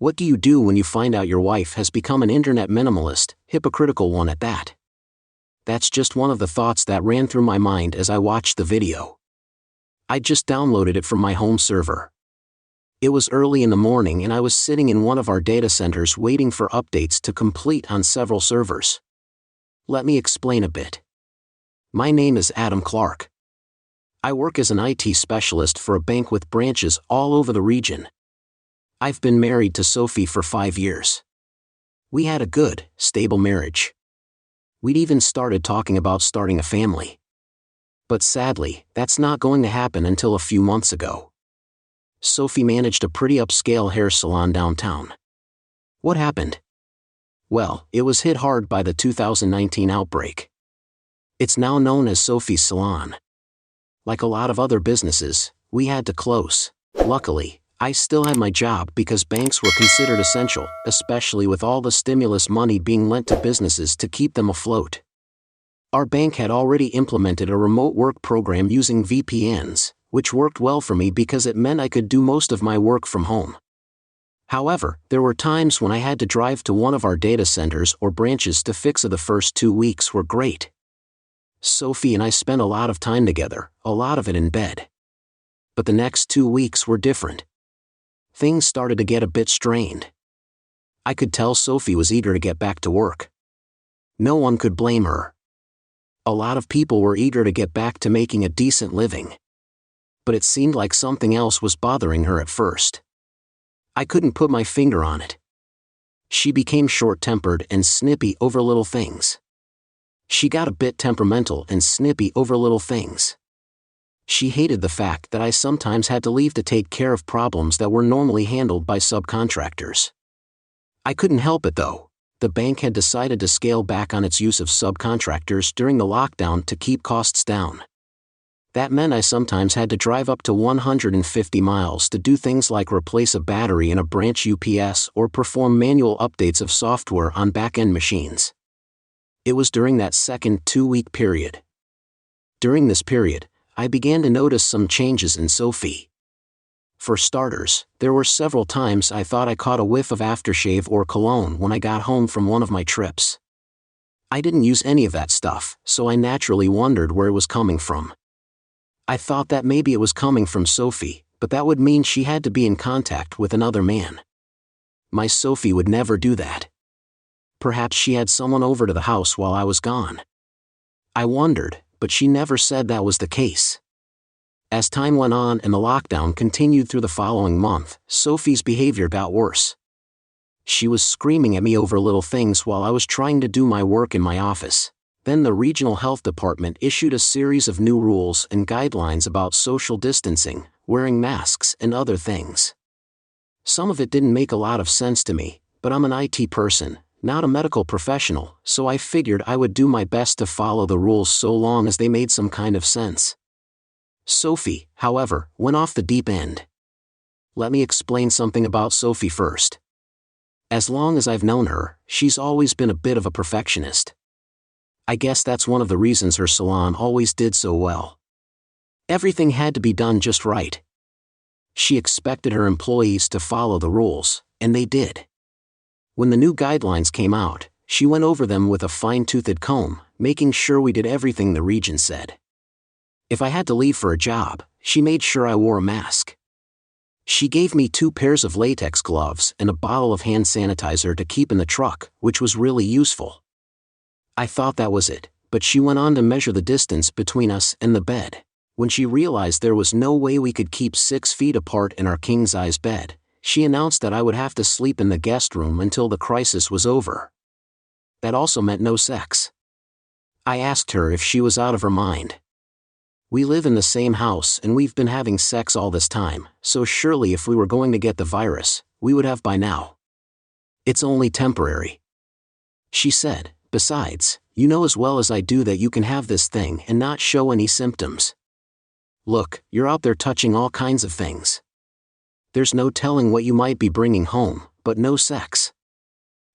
What do you do when you find out your wife has become an internet minimalist, hypocritical one at that? That's just one of the thoughts that ran through my mind as I watched the video. I just downloaded it from my home server. It was early in the morning and I was sitting in one of our data centers waiting for updates to complete on several servers. Let me explain a bit. My name is Adam Clark. I work as an IT specialist for a bank with branches all over the region. I've been married to Sophie for 5 years. We had a good, stable marriage. We'd even started talking about starting a family. But sadly, that's not going to happen until a few months ago. Sophie managed a pretty upscale hair salon downtown. What happened? Well, it was hit hard by the 2019 outbreak. It's now known as Sophie's Salon. Like a lot of other businesses, we had to close. Luckily, I still had my job because banks were considered essential, especially with all the stimulus money being lent to businesses to keep them afloat. Our bank had already implemented a remote work program using VPNs, which worked well for me because it meant I could do most of my work from home. However, there were times when I had to drive to one of our data centers or branches to fix it. The first 2 weeks were great. Sophie and I spent a lot of time together, a lot of it in bed. But the next 2 weeks were different. Things started to get a bit strained. I could tell Sophie was eager to get back to work. No one could blame her. A lot of people were eager to get back to making a decent living. But it seemed like something else was bothering her at first. I couldn't put my finger on it. She became short-tempered and snippy over little things. She got a bit temperamental and snippy over little things. She hated the fact that I sometimes had to leave to take care of problems that were normally handled by subcontractors. I couldn't help it though. The bank had decided to scale back on its use of subcontractors during the lockdown to keep costs down. That meant I sometimes had to drive up to 150 miles to do things like replace a battery in a branch UPS or perform manual updates of software on back-end machines. It was during that second 2-week period. During this period, I began to notice some changes in Sophie. For starters, there were several times I thought I caught a whiff of aftershave or cologne when I got home from one of my trips. I didn't use any of that stuff, so I naturally wondered where it was coming from. I thought that maybe it was coming from Sophie, but that would mean she had to be in contact with another man. My Sophie would never do that. Perhaps she had someone over to the house while I was gone. I wondered, but she never said that was the case. As time went on and the lockdown continued through the following month, Sophie's behavior got worse. She was screaming at me over little things while I was trying to do my work in my office. Then the regional health department issued a series of new rules and guidelines about social distancing, wearing masks and other things. Some of it didn't make a lot of sense to me, but I'm an IT person, not a medical professional, so I figured I would do my best to follow the rules so long as they made some kind of sense. Sophie, however, went off the deep end. Let me explain something about Sophie first. As long as I've known her, she's always been a bit of a perfectionist. I guess that's one of the reasons her salon always did so well. Everything had to be done just right. She expected her employees to follow the rules, and they did. When the new guidelines came out, she went over them with a fine-toothed comb, making sure we did everything the region said. If I had to leave for a job, she made sure I wore a mask. She gave me 2 pairs of latex gloves and a bottle of hand sanitizer to keep in the truck, which was really useful. I thought that was it, but she went on to measure the distance between us and the bed. When she realized there was no way we could keep 6 feet apart in our king-size bed, she announced that I would have to sleep in the guest room until the crisis was over. That also meant no sex. I asked her if she was out of her mind. We live in the same house and we've been having sex all this time, so surely if we were going to get the virus, we would have by now. It's only temporary. She said, besides, you know as well as I do that you can have this thing and not show any symptoms. Look, you're out there touching all kinds of things. There's no telling what you might be bringing home, but no sex.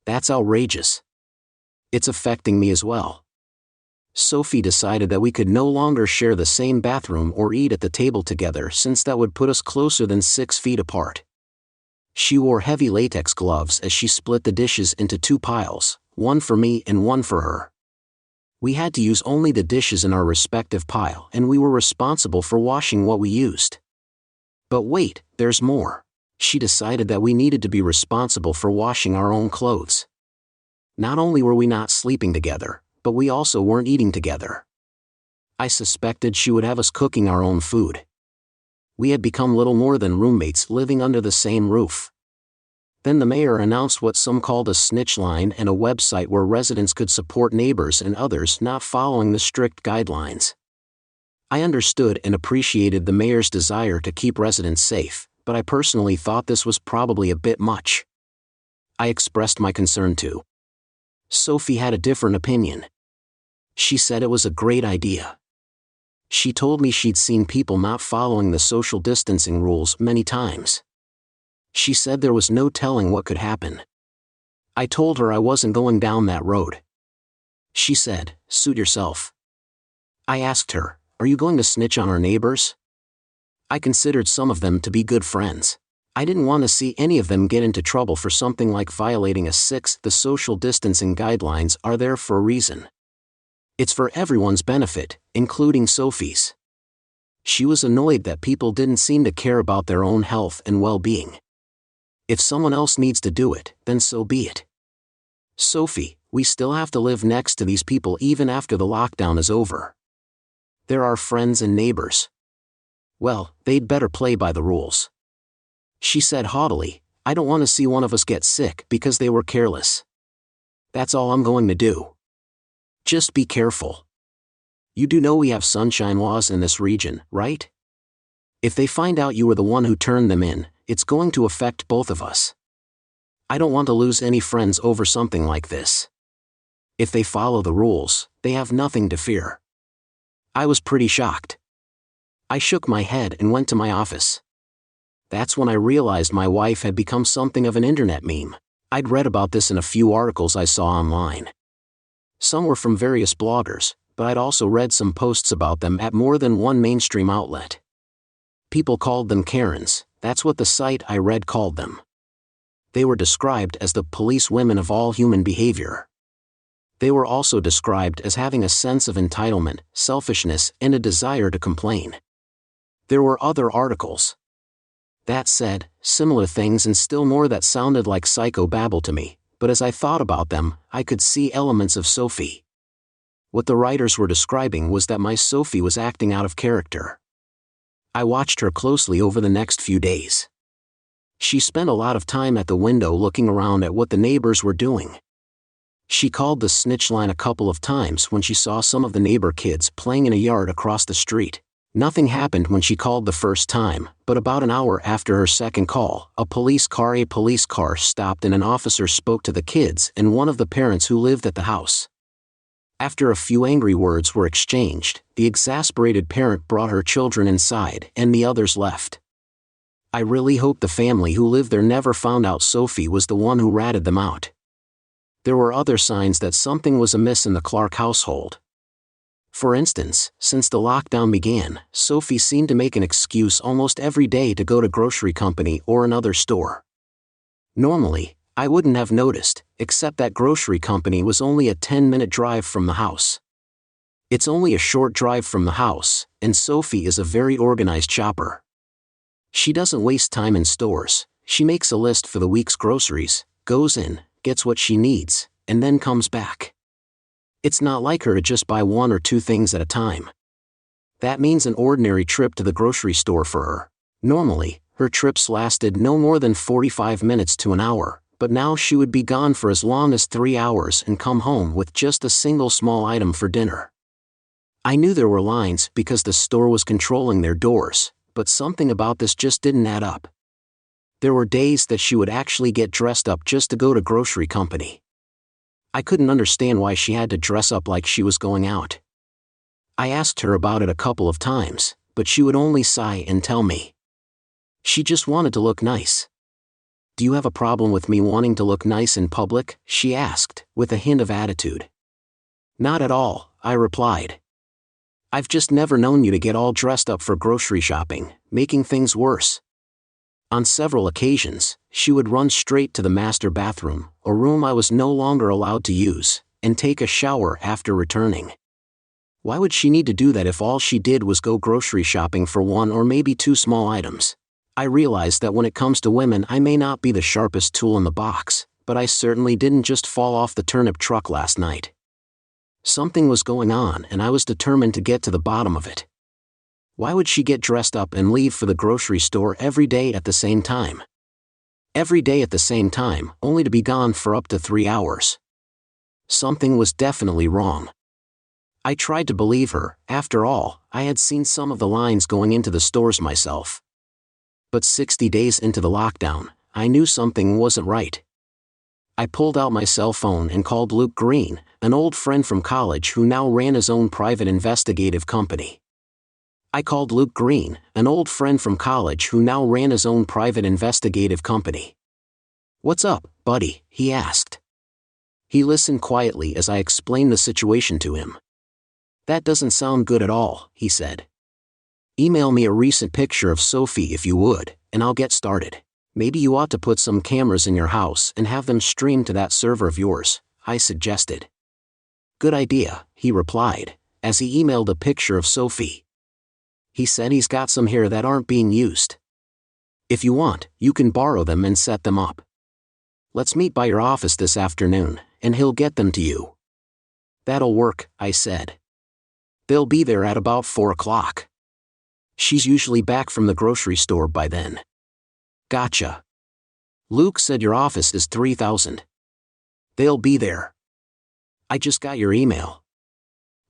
That's outrageous. It's affecting me as well. Sophie decided that we could no longer share the same bathroom or eat at the table together since that would put us closer than 6 feet apart. She wore heavy latex gloves as she split the dishes into 2 piles, one for me and one for her. We had to use only the dishes in our respective pile, and we were responsible for washing what we used. But wait, there's more. She decided that we needed to be responsible for washing our own clothes. Not only were we not sleeping together, but we also weren't eating together. I suspected she would have us cooking our own food. We had become little more than roommates living under the same roof. Then the mayor announced what some called a snitch line and a website where residents could support neighbors and others not following the strict guidelines. I understood and appreciated the mayor's desire to keep residents safe, but I personally thought this was probably a bit much. I expressed my concern too. Sophie had a different opinion. She said it was a great idea. She told me she'd seen people not following the social distancing rules many times. She said there was no telling what could happen. I told her I wasn't going down that road. She said, "Suit yourself." I asked her, "Are you going to snitch on our neighbors?" I considered some of them to be good friends. I didn't want to see any of them get into trouble for something like violating a 6. The social distancing guidelines are there for a reason. It's for everyone's benefit, including Sophie's. She was annoyed that people didn't seem to care about their own health and well-being. If someone else needs to do it, then so be it. "Sophie, we still have to live next to these people even after the lockdown is over. They're our friends and neighbors. Well, they'd better play by the rules." She said haughtily, "I don't want to see one of us get sick because they were careless. That's all I'm going to do. Just be careful. You do know we have sunshine laws in this region, right? If they find out you were the one who turned them in, it's going to affect both of us. I don't want to lose any friends over something like this. If they follow the rules, they have nothing to fear." I was pretty shocked. I shook my head and went to my office. That's when I realized my wife had become something of an internet meme. I'd read about this in a few articles I saw online. Some were from various bloggers, but I'd also read some posts about them at more than one mainstream outlet. People called them Karens, that's what the site I read called them. They were described as the police women of all human behavior. They were also described as having a sense of entitlement, selfishness, and a desire to complain. There were other articles that said similar things and still more that sounded like psychobabble to me, but as I thought about them, I could see elements of Sophie. What the writers were describing was that my Sophie was acting out of character. I watched her closely over the next few days. She spent a lot of time at the window looking around at what the neighbors were doing. She called the snitch line a couple of times when she saw some of the neighbor kids playing in a yard across the street. Nothing happened when she called the first time, but about an hour after her second call, a police car stopped and an officer spoke to the kids and one of the parents who lived at the house. After a few angry words were exchanged, the exasperated parent brought her children inside and the others left. I really hope the family who lived there never found out Sophie was the one who ratted them out. There were other signs that something was amiss in the Clark household. For instance, since the lockdown began, Sophie seemed to make an excuse almost every day to go to grocery company or another store. Normally, I wouldn't have noticed, except that grocery company was only a 10-minute drive from the house. It's only a short drive from the house, and Sophie is a very organized shopper. She doesn't waste time in stores. She makes a list for the week's groceries, goes in, gets what she needs, and then comes back. It's not like her to just buy 1 or 2 things at a time. That means an ordinary trip to the grocery store for her. Normally, her trips lasted no more than 45 minutes to an hour, but now she would be gone for as long as 3 hours and come home with just a single small item for dinner. I knew there were lines because the store was controlling their doors, but something about this just didn't add up. There were days that she would actually get dressed up just to go to grocery company. I couldn't understand why she had to dress up like she was going out. I asked her about it a couple of times, but she would only sigh and tell me. She just wanted to look nice. "Do you have a problem with me wanting to look nice in public?" she asked, with a hint of attitude. "Not at all," I replied. "I've just never known you to get all dressed up for grocery shopping, making things worse." On several occasions, she would run straight to the master bathroom, a room I was no longer allowed to use, and take a shower after returning. Why would she need to do that if all she did was go grocery shopping for one or maybe two small items? I realized that when it comes to women, I may not be the sharpest tool in the box, but I certainly didn't just fall off the turnip truck last night. Something was going on, and I was determined to get to the bottom of it. Why would she get dressed up and leave for the grocery store every day at the same time? Every day at the same time, only to be gone for up to 3 hours. Something was definitely wrong. I tried to believe her. After all, I had seen some of the lines going into the stores myself. But 60 days into the lockdown, I knew something wasn't right. I pulled out my cell phone and called Luke Green, an old friend from college who now ran his own private investigative company. I called Luke Green, an old friend from college who now ran his own private investigative company. "What's up, buddy?" he asked. He listened quietly as I explained the situation to him. "That doesn't sound good at all," he said. "Email me a recent picture of Sophie if you would, and I'll get started. Maybe you ought to put some cameras in your house and have them stream to that server of yours," I suggested. "Good idea," he replied, as he emailed a picture of Sophie. He said he's got some here that aren't being used. "If you want, you can borrow them and set them up. Let's meet by your office this afternoon, and he'll get them to you." "That'll work," I said. "They'll be there at about 4 o'clock. She's usually back from the grocery store by then." "Gotcha. Luke said your office is 3000. They'll be there. I just got your email.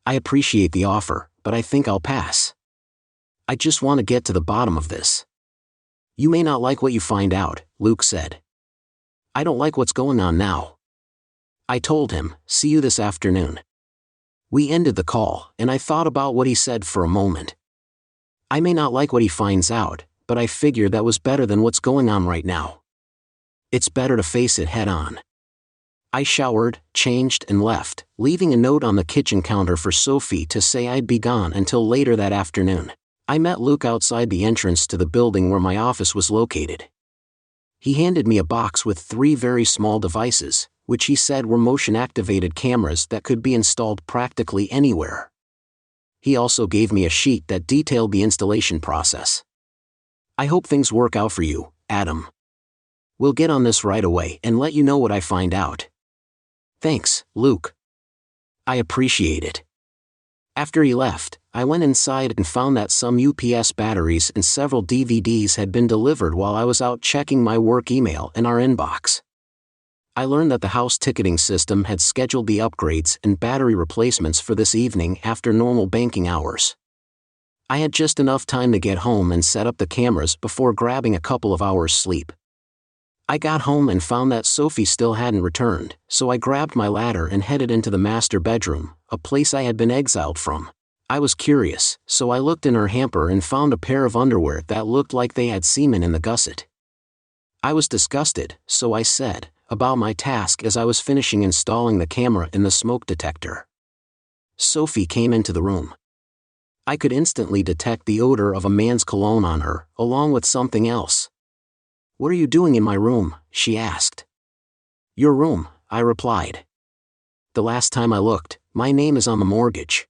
I appreciate the offer, but I think I'll pass. I just want to get to the bottom of this." "You may not like what you find out," Luke said. "I don't like what's going on now." I told him, "See you this afternoon." We ended the call, and I thought about what he said for a moment. I may not like what he finds out, but I figured that was better than what's going on right now. It's better to face it head on. I showered, changed, and left, leaving a note on the kitchen counter for Sophie to say I'd be gone until later that afternoon. I met Luke outside the entrance to the building where my office was located. He handed me a box with 3 very small devices, which he said were motion-activated cameras that could be installed practically anywhere. He also gave me a sheet that detailed the installation process. "I hope things work out for you, Adam. We'll get on this right away and let you know what I find out." "Thanks, Luke. I appreciate it." After he left, I went inside and found that some UPS batteries and several DVDs had been delivered while I was out checking my work email and our inbox. I learned that the house ticketing system had scheduled the upgrades and battery replacements for this evening after normal banking hours. I had just enough time to get home and set up the cameras before grabbing a couple of hours sleep. I got home and found that Sophie still hadn't returned, so I grabbed my ladder and headed into the master bedroom, a place I had been exiled from. I was curious, so I looked in her hamper and found a pair of underwear that looked like they had semen in the gusset. I was disgusted, so I said, about my task as I was finishing installing the camera in the smoke detector. Sophie came into the room. I could instantly detect the odor of a man's cologne on her, along with something else. "What are you doing in my room?" she asked. "Your room," I replied. "The last time I looked, my name is on the mortgage.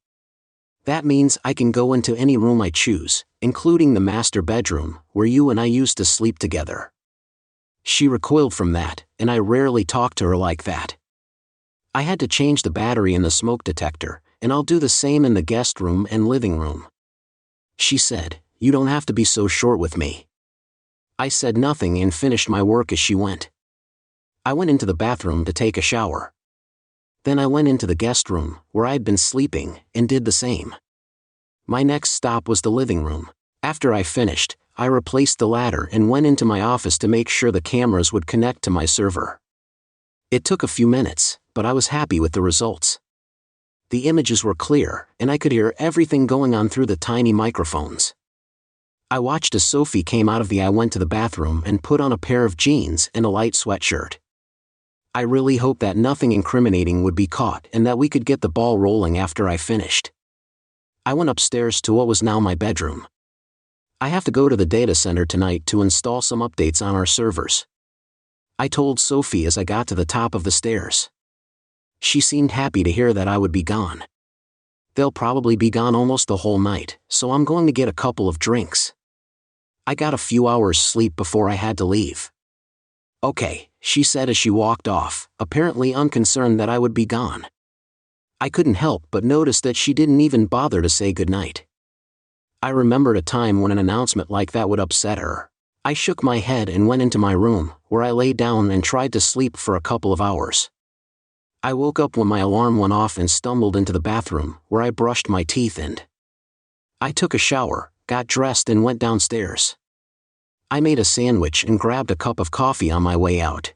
That means I can go into any room I choose, including the master bedroom, where you and I used to sleep together." She recoiled from that, and I rarely talked to her like that. I had to change the battery in the smoke detector, and I'll do the same in the guest room and living room. She said, "You don't have to be so short with me." I said nothing and finished my work as she went. I went into the bathroom to take a shower. Then I went into the guest room, where I'd been sleeping, and did the same. My next stop was the living room. After I finished, I replaced the ladder and went into my office to make sure the cameras would connect to my server. It took a few minutes, but I was happy with the results. The images were clear, and I could hear everything going on through the tiny microphones. I watched as Sophie came out of I went to the bathroom and put on a pair of jeans and a light sweatshirt. I really hoped that nothing incriminating would be caught and that we could get the ball rolling after I finished. I went upstairs to what was now my bedroom. I have to go to the data center tonight to install some updates on our servers, I told Sophie as I got to the top of the stairs. She seemed happy to hear that I would be gone. They'll probably be gone almost the whole night, so I'm going to get a couple of drinks. I got a few hours sleep before I had to leave. Okay, she said as she walked off, apparently unconcerned that I would be gone. I couldn't help but notice that she didn't even bother to say goodnight. I remembered a time when an announcement like that would upset her. I shook my head and went into my room, where I lay down and tried to sleep for a couple of hours. I woke up when my alarm went off and stumbled into the bathroom, where I brushed my teeth and I took a shower, got dressed and went downstairs. I made a sandwich and grabbed a cup of coffee on my way out.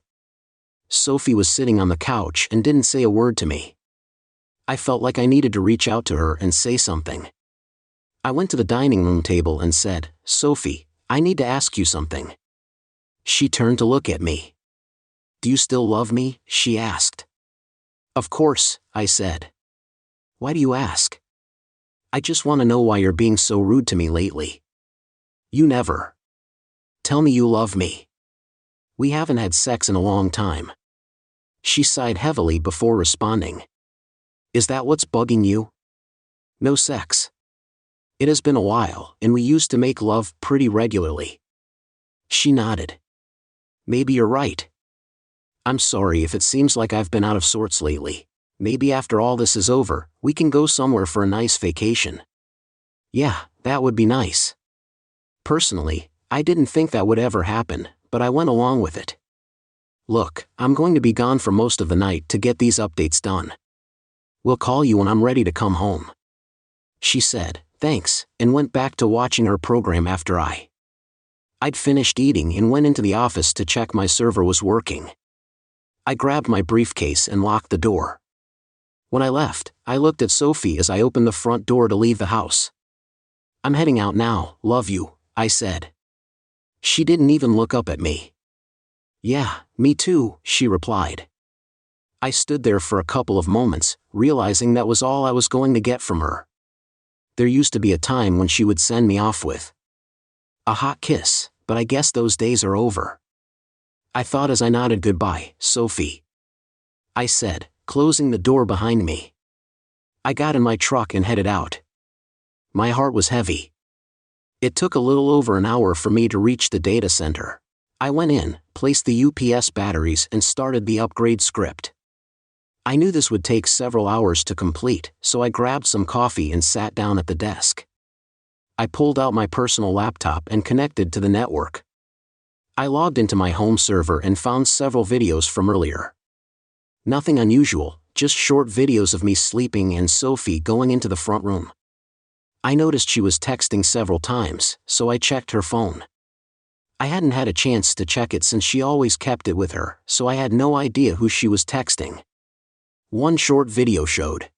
Sophie was sitting on the couch and didn't say a word to me. I felt like I needed to reach out to her and say something. I went to the dining room table and said, "Sophie, I need to ask you something." She turned to look at me. "Do you still love me?" she asked. "Of course," I said. "Why do you ask?" "I just want to know why you're being so rude to me lately. You never tell me you love me. We haven't had sex in a long time." She sighed heavily before responding. "Is that what's bugging you? No sex? It has been a while, and we used to make love pretty regularly." She nodded. "Maybe you're right. I'm sorry if it seems like I've been out of sorts lately. Maybe after all this is over, we can go somewhere for a nice vacation." "Yeah, that would be nice." Personally, I didn't think that would ever happen, but I went along with it. "Look, I'm going to be gone for most of the night to get these updates done. We'll call you when I'm ready to come home." She said, "Thanks," and went back to watching her program after I'd finished eating and went into the office to check my server was working. I grabbed my briefcase and locked the door. When I left, I looked at Sophie as I opened the front door to leave the house. "I'm heading out now, love you," I said. She didn't even look up at me. "Yeah, me too," she replied. I stood there for a couple of moments, realizing that was all I was going to get from her. There used to be a time when she would send me off with a hot kiss, but I guess those days are over. I thought as I nodded goodbye, "Sophie," I said, closing the door behind me. I got in my truck and headed out. My heart was heavy. It took a little over an hour for me to reach the data center. I went in, placed the UPS batteries and started the upgrade script. I knew this would take several hours to complete, so I grabbed some coffee and sat down at the desk. I pulled out my personal laptop and connected to the network. I logged into my home server and found several videos from earlier. Nothing unusual, just short videos of me sleeping and Sophie going into the front room. I noticed she was texting several times, so I checked her phone. I hadn't had a chance to check it since she always kept it with her, so I had no idea who she was texting. One short video showed.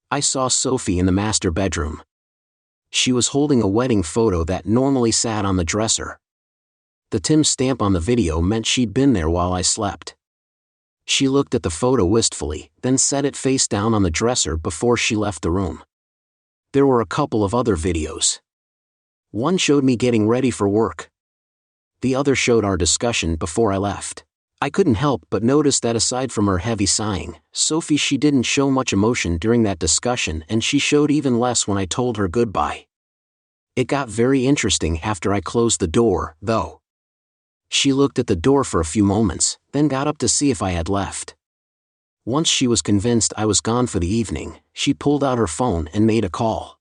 I saw Sophie in the master bedroom. She was holding a wedding photo that normally sat on the dresser. The Tim stamp on the video meant she'd been there while I slept. She looked at the photo wistfully, then set it face down on the dresser before she left the room. There were a couple of other videos. One showed me getting ready for work. The other showed our discussion before I left. I couldn't help but notice that aside from her heavy sighing, she didn't show much emotion during that discussion, and she showed even less when I told her goodbye. It got very interesting after I closed the door, though. She looked at the door for a few moments, then got up to see if I had left. Once she was convinced I was gone for the evening, she pulled out her phone and made a call.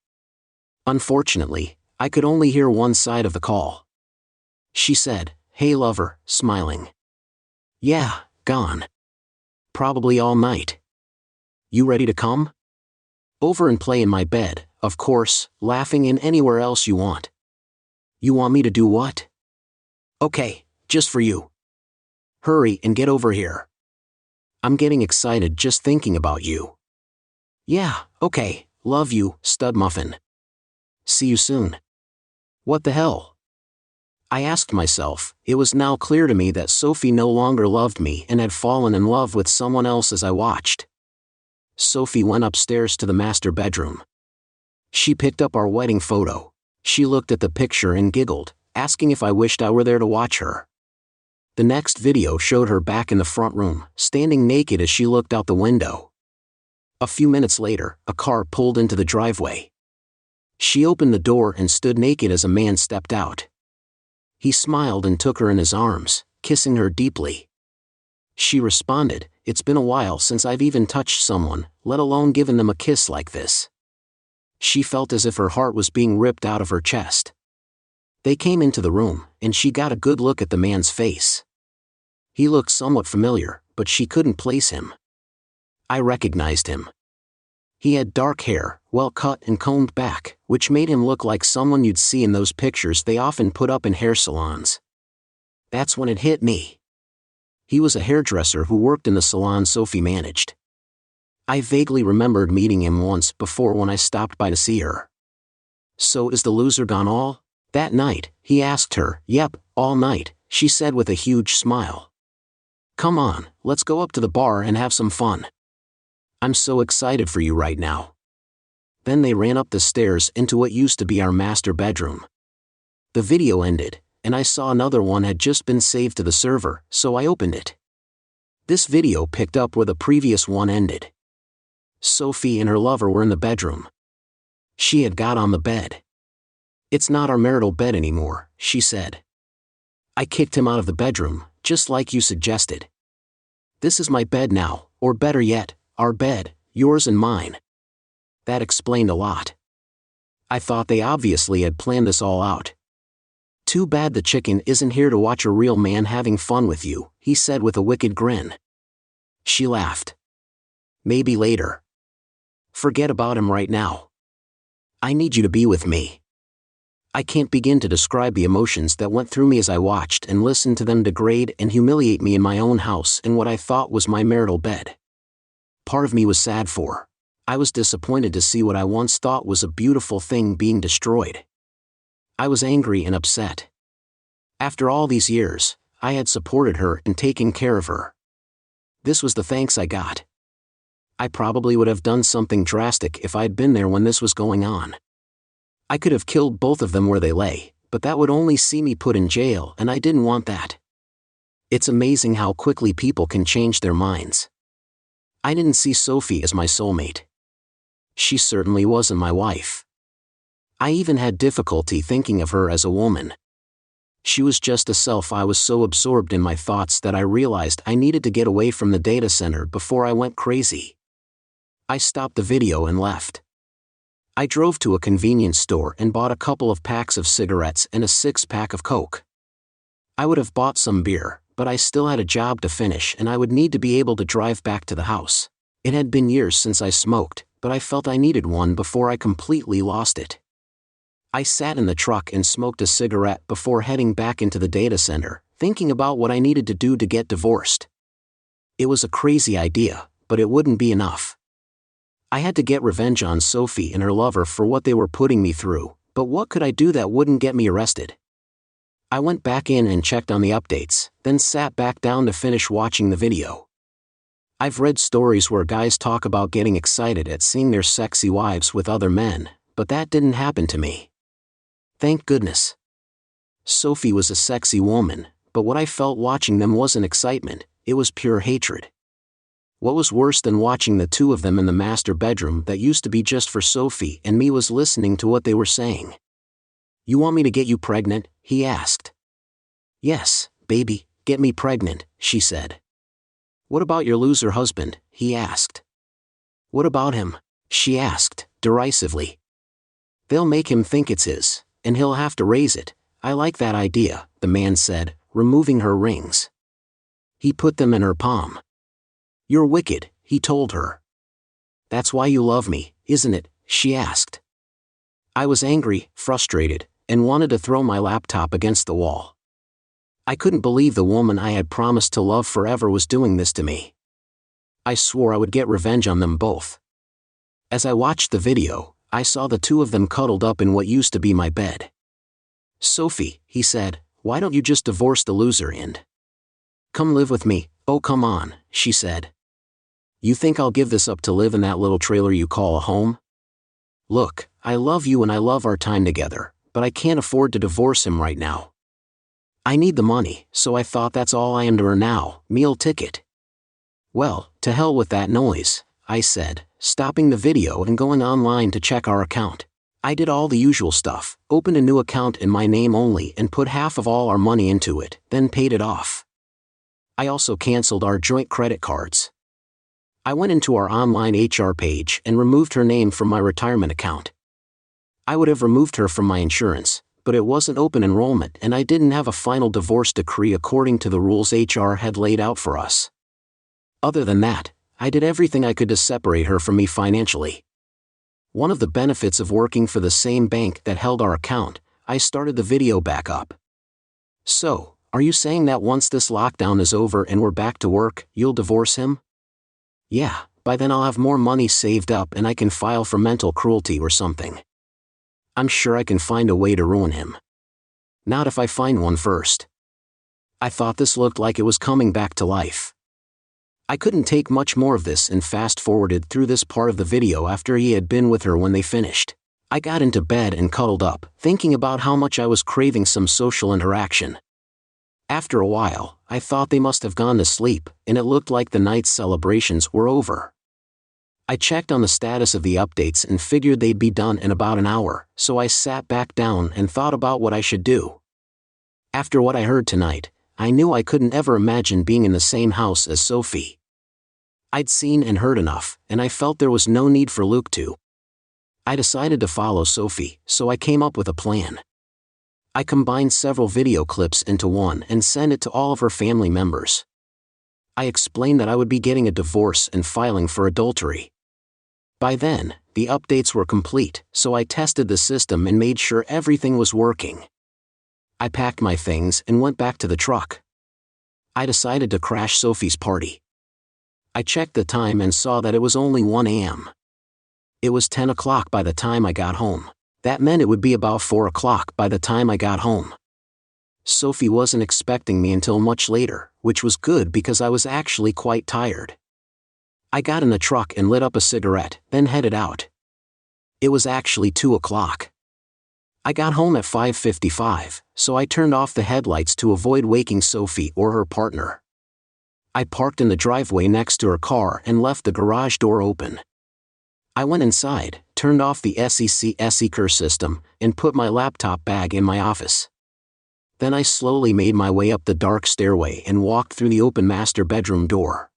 Unfortunately, I could only hear one side of the call. She said, "Hey lover," smiling. "Yeah, gone. Probably all night. You ready to come? Over and play in my bed, of course, laughing and anywhere else you want." "You want me to do what?" "Okay, just for you. Hurry and get over here. I'm getting excited just thinking about you." "Yeah, okay, love you, stud muffin. See you soon." What the hell? I asked myself. It was now clear to me that Sophie no longer loved me and had fallen in love with someone else as I watched. Sophie went upstairs to the master bedroom. She picked up our wedding photo. She looked at the picture and giggled, asking if I wished I were there to watch her. The next video showed her back in the front room, standing naked as she looked out the window. A few minutes later, a car pulled into the driveway. She opened the door and stood naked as a man stepped out. He smiled and took her in his arms, kissing her deeply. She responded, "It's been a while since I've even touched someone, let alone given them a kiss like this." She felt as if her heart was being ripped out of her chest. They came into the room, and she got a good look at the man's face. He looked somewhat familiar, but she couldn't place him. I recognized him. He had dark hair, well cut and combed back, which made him look like someone you'd see in those pictures they often put up in hair salons. That's when it hit me. He was a hairdresser who worked in the salon Sophie managed. I vaguely remembered meeting him once before when I stopped by to see her. "So is the loser gone all that night?" he asked her. "Yep, all night," she said with a huge smile. "Come on, let's go up to the bar and have some fun. I'm so excited for you right now." Then they ran up the stairs into what used to be our master bedroom. The video ended, and I saw another one had just been saved to the server, so I opened it. This video picked up where the previous one ended. Sophie and her lover were in the bedroom. She had got on the bed. "It's not our marital bed anymore," she said. "I kicked him out of the bedroom, just like you suggested. This is my bed now, or better yet, our bed, yours and mine." That explained a lot. I thought they obviously had planned this all out. "Too bad the chicken isn't here to watch a real man having fun with you," he said with a wicked grin. She laughed. "Maybe later. Forget about him right now. I need you to be with me." I can't begin to describe the emotions that went through me as I watched and listened to them degrade and humiliate me in my own house in what I thought was my marital bed. Part of me was sad for. I was disappointed to see what I once thought was a beautiful thing being destroyed. I was angry and upset. After all these years, I had supported her and taken care of her. This was the thanks I got. I probably would have done something drastic if I'd been there when this was going on. I could have killed both of them where they lay, but that would only see me put in jail, and I didn't want that. It's amazing how quickly people can change their minds. I didn't see Sophie as my soulmate. She certainly wasn't my wife. I even had difficulty thinking of her as a woman. She was just a self. I was so absorbed in my thoughts that I realized I needed to get away from the data center before I went crazy. I stopped the video and left. I drove to a convenience store and bought a couple of packs of cigarettes and a 6-pack of Coke. I would have bought some beer, but I still had a job to finish and I would need to be able to drive back to the house. It had been years since I smoked, but I felt I needed one before I completely lost it. I sat in the truck and smoked a cigarette before heading back into the data center, thinking about what I needed to do to get divorced. It was a crazy idea, but it wouldn't be enough. I had to get revenge on Sophie and her lover for what they were putting me through, but what could I do that wouldn't get me arrested? I went back in and checked on the updates, then sat back down to finish watching the video. I've read stories where guys talk about getting excited at seeing their sexy wives with other men, but that didn't happen to me. Thank goodness. Sophie was a sexy woman, but what I felt watching them wasn't excitement, it was pure hatred. What was worse than watching the two of them in the master bedroom that used to be just for Sophie and me was listening to what they were saying. "You want me to get you pregnant?" he asked. "Yes, baby, get me pregnant," she said. "What about your loser husband?" he asked. "What about him?" she asked, derisively. "They'll make him think it's his, and he'll have to raise it. I like that idea," the man said, removing her rings. He put them in her palm. "You're wicked," he told her. "That's why you love me, isn't it?" she asked. I was angry, frustrated, and wanted to throw my laptop against the wall. I couldn't believe the woman I had promised to love forever was doing this to me. I swore I would get revenge on them both. As I watched the video, I saw the two of them cuddled up in what used to be my bed. "Sophie," he said, "why don't you just divorce the loser and come live with me?" "Oh, come on," she said. "You think I'll give this up to live in that little trailer you call a home? Look, I love you and I love our time together, but I can't afford to divorce him right now. I need the money, so I thought that's all I am to her now, meal ticket. Well, to hell with that noise, I said, stopping the video and going online to check our account. I did all the usual stuff, opened a new account in my name only and put half of all our money into it, then paid it off. I also canceled our joint credit cards. I went into our online HR page and removed her name from my retirement account. I would have removed her from my insurance, but it wasn't open enrollment and I didn't have a final divorce decree according to the rules HR had laid out for us. Other than that, I did everything I could to separate her from me financially. One of the benefits of working for the same bank that held our account, I started the video back up. So, are you saying that once this lockdown is over and we're back to work, you'll divorce him? Yeah, by then I'll have more money saved up and I can file for mental cruelty or something. I'm sure I can find a way to ruin him. Not if I find one first. I thought this looked like it was coming back to life. I couldn't take much more of this and fast-forwarded through this part of the video after he had been with her when they finished. I got into bed and cuddled up, thinking about how much I was craving some social interaction. After a while, I thought they must have gone to sleep, and it looked like the night's celebrations were over. I checked on the status of the updates and figured they'd be done in about an hour, so I sat back down and thought about what I should do. After what I heard tonight, I knew I couldn't ever imagine being in the same house as Sophie. I'd seen and heard enough, and I felt there was no need for Luke to. I decided to follow Sophie, so I came up with a plan. I combined several video clips into one and sent it to all of her family members. I explained that I would be getting a divorce and filing for adultery. By then, the updates were complete, so I tested the system and made sure everything was working. I packed my things and went back to the truck. I decided to crash Sophie's party. I checked the time and saw that it was only 1 a.m. It was 10 o'clock by the time I got home. That meant it would be about 4 o'clock by the time I got home. Sophie wasn't expecting me until much later, which was good because I was actually quite tired. I got in the truck and lit up a cigarette, then headed out. It was actually 2 o'clock. I got home at 5:55, so I turned off the headlights to avoid waking Sophie or her partner. I parked in the driveway next to her car and left the garage door open. I went inside, turned off the seeker system, and put my laptop bag in my office. Then I slowly made my way up the dark stairway and walked through the open master bedroom door.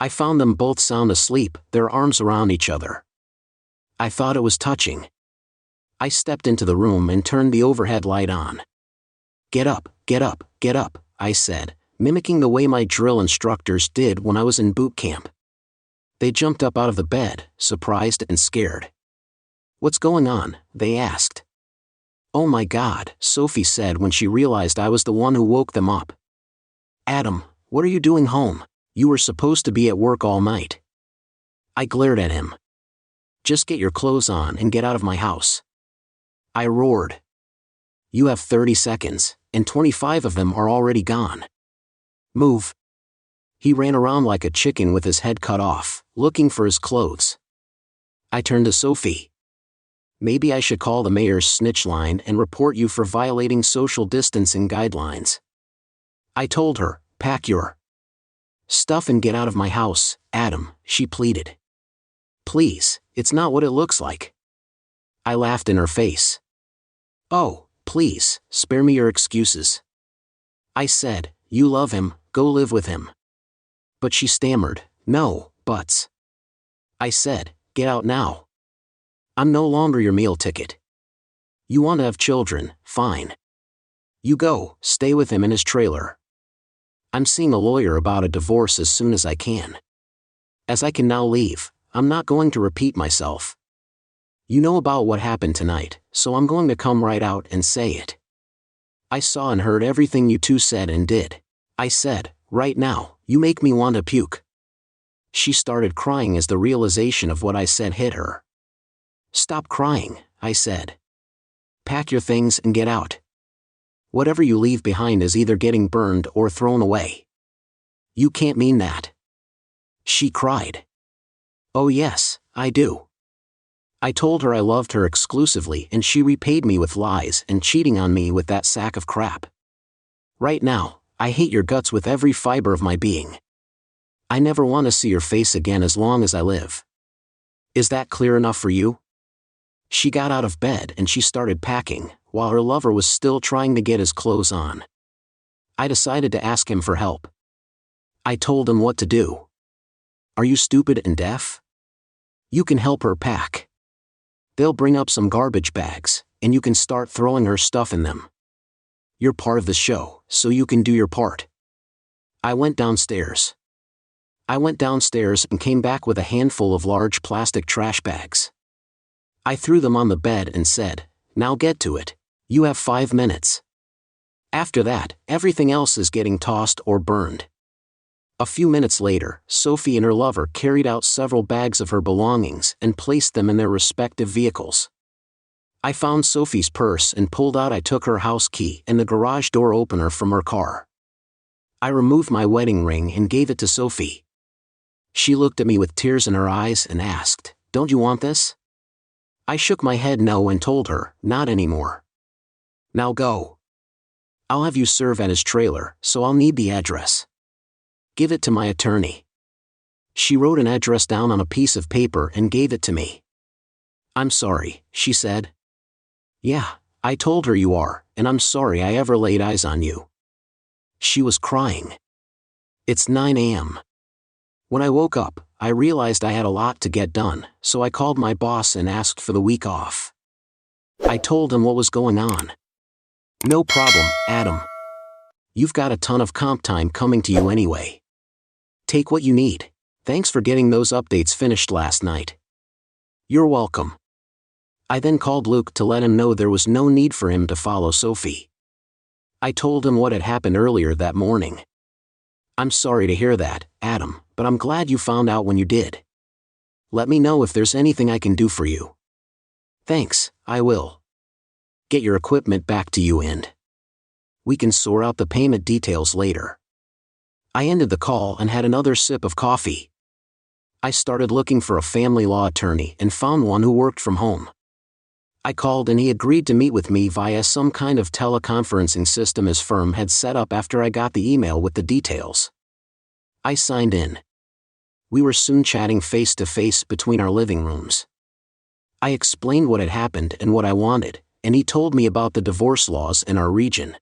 I found them both sound asleep, their arms around each other. I thought it was touching. I stepped into the room and turned the overhead light on. "Get up, get up, get up," I said, mimicking the way my drill instructors did when I was in boot camp. They jumped up out of the bed, surprised and scared. "What's going on?" they asked. "Oh my God," Sophie said when she realized I was the one who woke them up. "Adam, what are you doing home? You were supposed to be at work all night." I glared at him. "Just get your clothes on and get out of my house." I roared. "You have 30 seconds, and 25 of them are already gone. Move." He ran around like a chicken with his head cut off, looking for his clothes. I turned to Sophie. "Maybe I should call the mayor's snitch line and report you for violating social distancing guidelines." I told her, "Pack your stuff and get out of my house, Adam," she pleaded. "Please, it's not what it looks like." I laughed in her face. "Oh, please, spare me your excuses." I said, "You love him, go live with him." But she stammered, "No, buts." I said, "Get out now. I'm no longer your meal ticket. You want to have children, fine. You go, stay with him in his trailer. I'm seeing a lawyer about a divorce as soon as I can. As I can now leave, I'm not going to repeat myself. You know about what happened tonight, so I'm going to come right out and say it. I saw and heard everything you two said and did. I said, right now, you make me want to puke." She started crying as the realization of what I said hit her. "Stop crying," I said. "Pack your things and get out. Whatever you leave behind is either getting burned or thrown away." "You can't mean that." She cried. "Oh yes, I do. I told her I loved her exclusively and she repaid me with lies and cheating on me with that sack of crap. Right now, I hate your guts with every fiber of my being. I never want to see your face again as long as I live. Is that clear enough for you? She got out of bed and she started packing, while her lover was still trying to get his clothes on. I decided to ask him for help. I told him what to do. Are you stupid and deaf? You can help her pack. They'll bring up some garbage bags, and you can start throwing her stuff in them. You're part of the show, so you can do your part. I went downstairs and came back with a handful of large plastic trash bags. I threw them on the bed and said, "Now get to it. You have 5 minutes. After that, everything else is getting tossed or burned." A few minutes later, Sophie and her lover carried out several bags of her belongings and placed them in their respective vehicles. I found Sophie's purse and pulled out. I took her house key and the garage door opener from her car. I removed my wedding ring and gave it to Sophie. She looked at me with tears in her eyes and asked, "Don't you want this?" I shook my head no and told her, "Not anymore. Now go. I'll have you serve at his trailer, so I'll need the address. Give it to my attorney." She wrote an address down on a piece of paper and gave it to me. "I'm sorry," she said. "Yeah, I told her you are, and I'm sorry I ever laid eyes on you." She was crying. It's 9 a.m. When I woke up, I realized I had a lot to get done, so I called my boss and asked for the week off. I told him what was going on. "No problem, Adam. You've got a ton of comp time coming to you anyway. Take what you need. Thanks for getting those updates finished last night." "You're welcome." I then called Luke to let him know there was no need for him to follow Sophie. I told him what had happened earlier that morning. "I'm sorry to hear that, Adam, but I'm glad you found out when you did. Let me know if there's anything I can do for you." "Thanks, I will. Get your equipment back to you and we can sort out the payment details later." I ended the call and had another sip of coffee. I started looking for a family law attorney and found one who worked from home. I called and he agreed to meet with me via some kind of teleconferencing system his firm had set up after I got the email with the details. I signed in. We were soon chatting face to face between our living rooms. I explained what had happened and what I wanted, and he told me about the divorce laws in our region.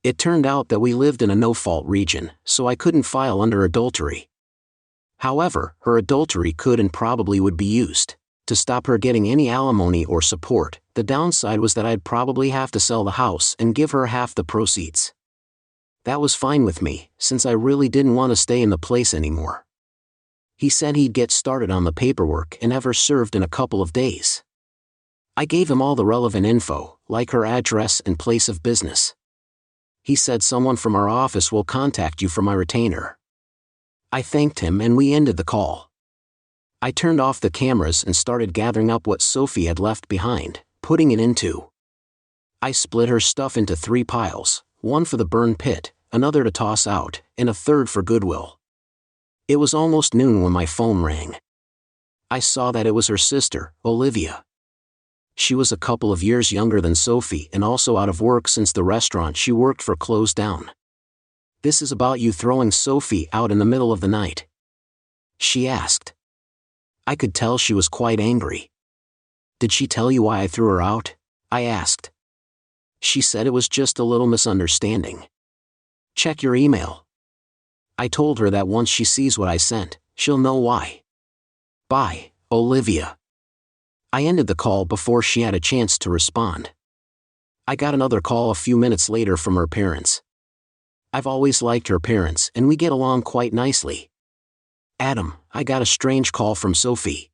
It turned out that we lived in a no-fault region, so I couldn't file under adultery. However, her adultery could and probably would be used to stop her getting any alimony or support. The downside was that I'd probably have to sell the house and give her half the proceeds. That was fine with me, since I really didn't want to stay in the place anymore. He said he'd get started on the paperwork and have her served in a couple of days. I gave him all the relevant info, like her address and place of business. He said someone from our office will contact you for my retainer. I thanked him and we ended the call. I turned off the cameras and started gathering up what Sophie had left behind, putting it into. I split her stuff into 3 piles, one for the burn pit, another to toss out, and a third for Goodwill. It was almost noon when my phone rang. I saw that it was her sister, Olivia. She was a couple of years younger than Sophie and also out of work since the restaurant she worked for closed down. "This is about you throwing Sophie out in the middle of the night?" she asked. I could tell she was quite angry. "Did she tell you why I threw her out?" I asked. She said it was just a little misunderstanding. "Check your email." I told her that once she sees what I sent, she'll know why. "Bye, Olivia." I ended the call before she had a chance to respond. I got another call a few minutes later from her parents. I've always liked her parents and we get along quite nicely. "Adam, I got a strange call from Sophie.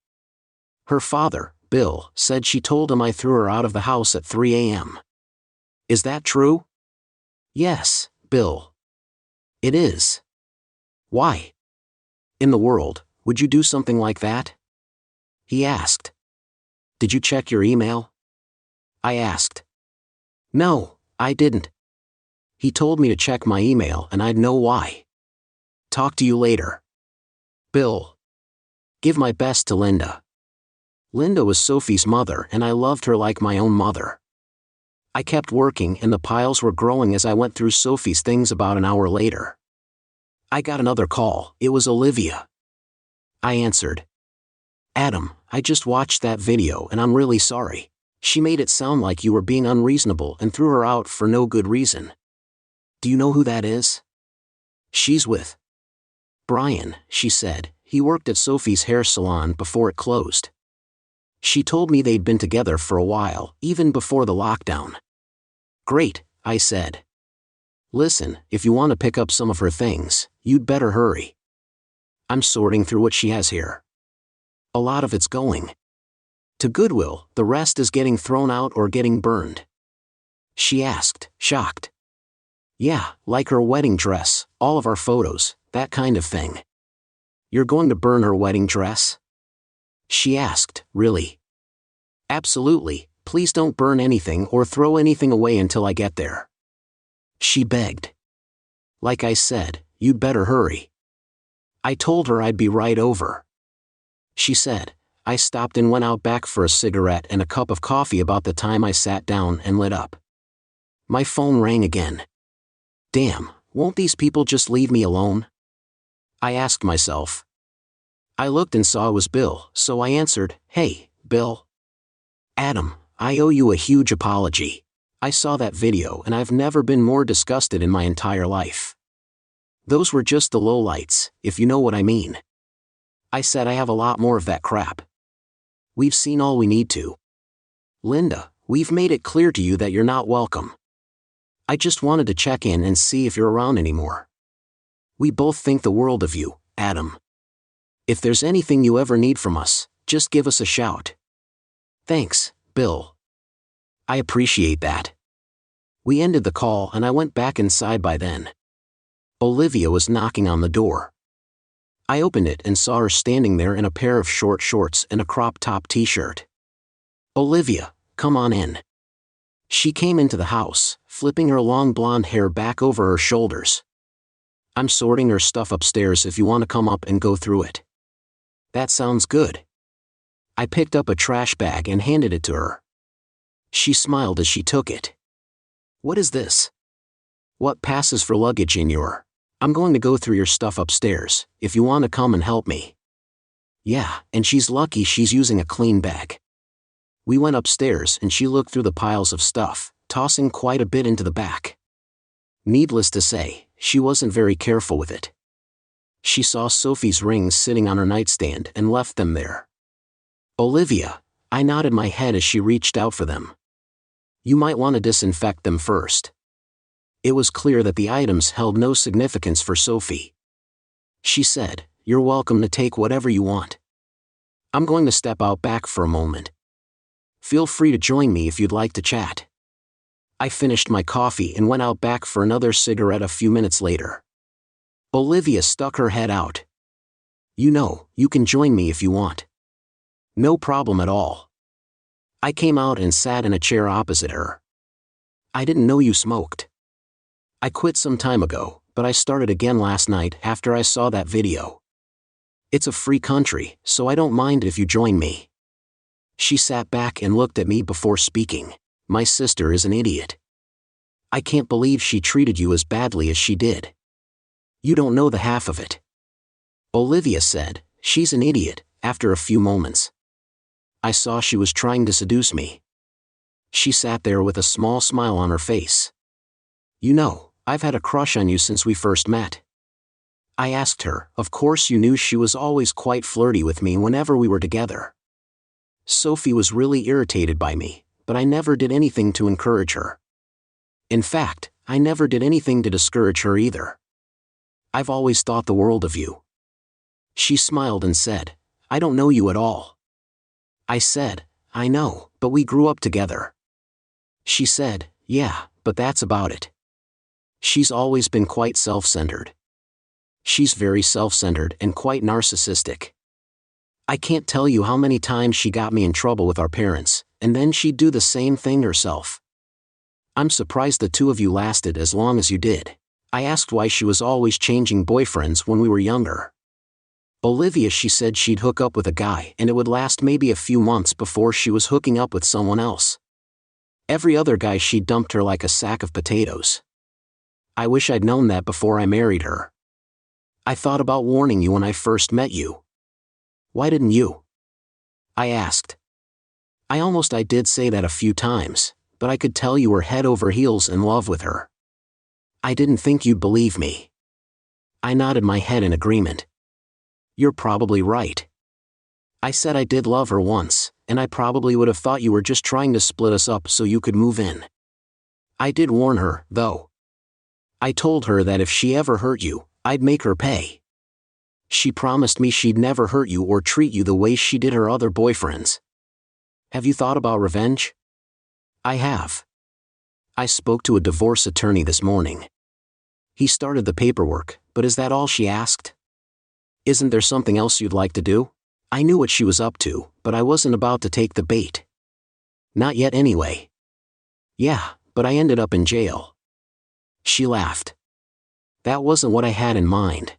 Her father, Bill, said she told him I threw her out of the house at 3 a.m. Is that true?" "Yes, Bill. It is." "Why in the world would you do something like that?" he asked. "Did you check your email?" I asked. "No, I didn't. He told me to check my email and I'd know why. Talk to you later. Bill. Give my best to Linda." Linda was Sophie's mother and I loved her like my own mother. I kept working and the piles were growing as I went through Sophie's things. About an hour later, I got another call. It was Olivia. I answered. Adam, I just watched that video and I'm really sorry. She made it sound like you were being unreasonable and threw her out for no good reason. Do you know who that is? She's with Brian, she said. He worked at Sophie's hair salon before it closed. She told me they'd been together for a while, even before the lockdown. Great, I said. Listen, if you want to pick up some of her things, you'd better hurry. I'm sorting through what she has here. A lot of it's going to Goodwill, the rest is getting thrown out or getting burned. She asked, shocked. Yeah, like her wedding dress, all of our photos, that kind of thing. You're going to burn her wedding dress? She asked, really? Absolutely, please don't burn anything or throw anything away until I get there. She begged. Like I said, you'd better hurry. I told her I'd be right over. She said. I stopped and went out back for a cigarette and a cup of coffee. About the time I sat down and lit up, my phone rang again. Damn, won't these people just leave me alone? I asked myself. I looked and saw it was Bill, so I answered, Hey, Bill. Adam, I owe you a huge apology. I saw that video and I've never been more disgusted in my entire life. Those were just the lowlights, if you know what I mean. I said I have a lot more of that crap. We've seen all we need to. Linda, we've made it clear to you that you're not welcome. I just wanted to check in and see if you're around anymore. We both think the world of you, Adam. If there's anything you ever need from us, just give us a shout. Thanks, Bill. I appreciate that. We ended the call and I went back inside. By then, Olivia was knocking on the door. I opened it and saw her standing there in a pair of short shorts and a crop top t-shirt. Olivia, come on in. She came into the house, flipping her long blonde hair back over her shoulders. I'm sorting her stuff upstairs if you want to come up and go through it. That sounds good. I picked up a trash bag and handed it to her. She smiled as she took it. What is this? What passes for luggage in your... I'm going to go through your stuff upstairs, if you want to come and help me. Yeah, and she's lucky she's using a clean bag. We went upstairs and she looked through the piles of stuff, tossing quite a bit into the back. Needless to say, she wasn't very careful with it. She saw Sophie's rings sitting on her nightstand and left them there. Olivia, I nodded my head as she reached out for them. You might want to disinfect them first. It was clear that the items held no significance for Sophie. She said, You're welcome to take whatever you want. I'm going to step out back for a moment. Feel free to join me if you'd like to chat. I finished my coffee and went out back for another cigarette a few minutes later. Olivia stuck her head out. You know, you can join me if you want. No problem at all. I came out and sat in a chair opposite her. I didn't know you smoked. I quit some time ago, but I started again last night after I saw that video. It's a free country, so I don't mind if you join me. She sat back and looked at me before speaking. My sister is an idiot. I can't believe she treated you as badly as she did. You don't know the half of it. Olivia said, She's an idiot, after a few moments. I saw she was trying to seduce me. She sat there with a small smile on her face. You know, I've had a crush on you since we first met. I asked her. Of course you knew. She was always quite flirty with me whenever we were together. Sophie was really irritated by me, but I never did anything to encourage her. In fact, I never did anything to discourage her either. I've always thought the world of you. She smiled and said, I don't know you at all. I said, I know, but we grew up together. She said, Yeah, but that's about it. She's always been quite self-centered. She's very self-centered and quite narcissistic. I can't tell you how many times she got me in trouble with our parents, and then she'd do the same thing herself. I'm surprised the two of you lasted as long as you did. I asked why she was always changing boyfriends when we were younger. Olivia, she said she'd hook up with a guy and it would last maybe a few months before she was hooking up with someone else. Every other guy she dumped her like a sack of potatoes. I wish I'd known that before I married her. I thought about warning you when I first met you. Why didn't you? I asked. I did say that a few times, but I could tell you were head over heels in love with her. I didn't think you'd believe me. I nodded my head in agreement. You're probably right. I said I did love her once, and I probably would have thought you were just trying to split us up so you could move in. I did warn her, though. I told her that if she ever hurt you, I'd make her pay. She promised me she'd never hurt you or treat you the way she did her other boyfriends. Have you thought about revenge? I have. I spoke to a divorce attorney this morning. He started the paperwork, but is that all she asked? Isn't there something else you'd like to do? I knew what she was up to, but I wasn't about to take the bait. Not yet anyway. Yeah, but I ended up in jail. She laughed. That wasn't what I had in mind.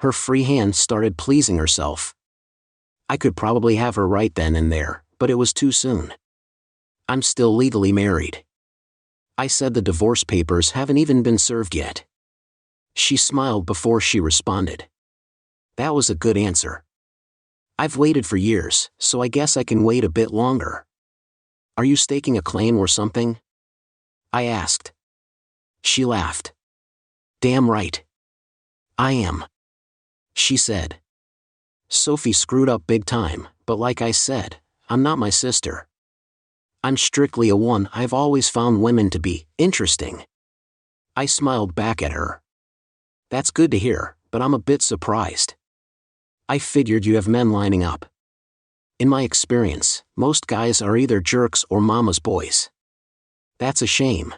Her free hand started pleasing herself. I could probably have her right then and there, but it was too soon. I'm still legally married. I said the divorce papers haven't even been served yet. She smiled before she responded. That was a good answer. I've waited for years, so I guess I can wait a bit longer. Are you staking a claim or something? I asked. She laughed. Damn right. I am. She said. Sophie screwed up big time, but like I said, I'm not my sister. I'm strictly a one. I've always found women to be interesting. I smiled back at her. That's good to hear, but I'm a bit surprised. I figured you have men lining up. In my experience, most guys are either jerks or mama's boys. That's a shame.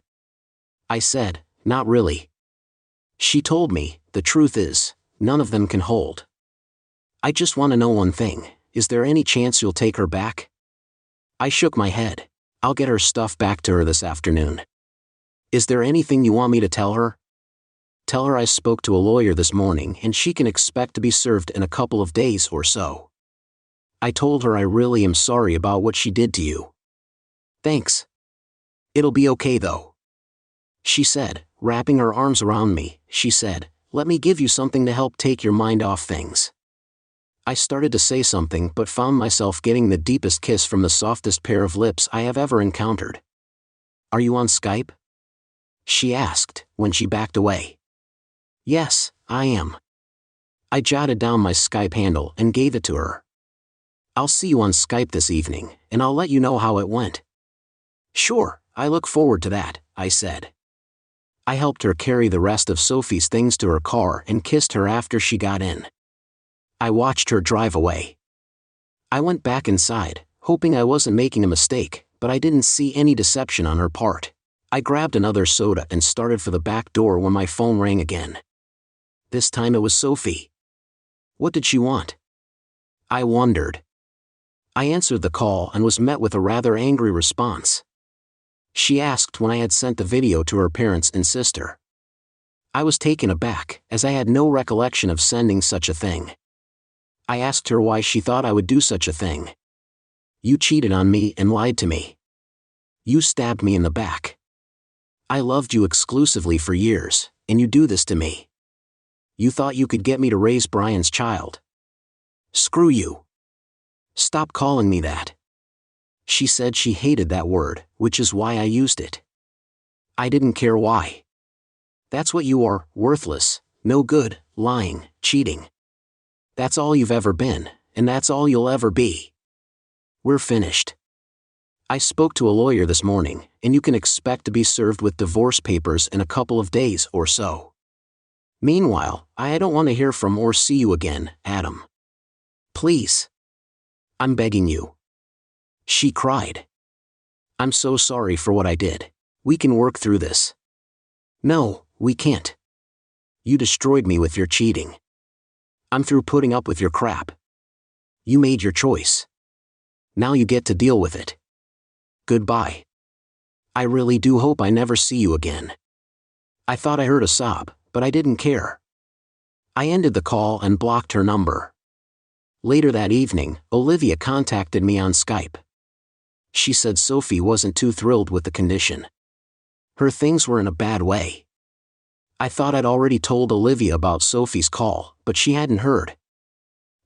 I said, not really. She told me, the truth is, none of them can hold. I just want to know one thing, is there any chance you'll take her back? I shook my head. I'll get her stuff back to her this afternoon. Is there anything you want me to tell her? Tell her I spoke to a lawyer this morning and she can expect to be served in a couple of days or so. I told her I really am sorry about what she did to you. Thanks. It'll be okay though. She said, wrapping her arms around me, she said, let me give you something to help take your mind off things. I started to say something but found myself getting the deepest kiss from the softest pair of lips I have ever encountered. Are you on Skype? She asked, when she backed away. Yes, I am. I jotted down my Skype handle and gave it to her. I'll see you on Skype this evening, and I'll let you know how it went. Sure, I look forward to that, I said. I helped her carry the rest of Sophie's things to her car and kissed her after she got in. I watched her drive away. I went back inside, hoping I wasn't making a mistake, but I didn't see any deception on her part. I grabbed another soda and started for the back door when my phone rang again. This time it was Sophie. What did she want? I wondered. I answered the call and was met with a rather angry response. She asked when I had sent the video to her parents and sister. I was taken aback, as I had no recollection of sending such a thing. I asked her why she thought I would do such a thing. You cheated on me and lied to me. You stabbed me in the back. I loved you exclusively for years, and you do this to me. You thought you could get me to raise Brian's child. Screw you. Stop calling me that. She said she hated that word, which is why I used it. I didn't care why. That's what you are, worthless, no good, lying, cheating. That's all you've ever been, and that's all you'll ever be. We're finished. I spoke to a lawyer this morning, and you can expect to be served with divorce papers in a couple of days or so. Meanwhile, I don't want to hear from or see you again, Adam. Please. I'm begging you. She cried. I'm so sorry for what I did. We can work through this. No, we can't. You destroyed me with your cheating. I'm through putting up with your crap. You made your choice. Now you get to deal with it. Goodbye. I really do hope I never see you again. I thought I heard a sob, but I didn't care. I ended the call and blocked her number. Later that evening, Olivia contacted me on Skype. She said Sophie wasn't too thrilled with the condition. Her things were in a bad way. I thought I'd already told Olivia about Sophie's call, but she hadn't heard.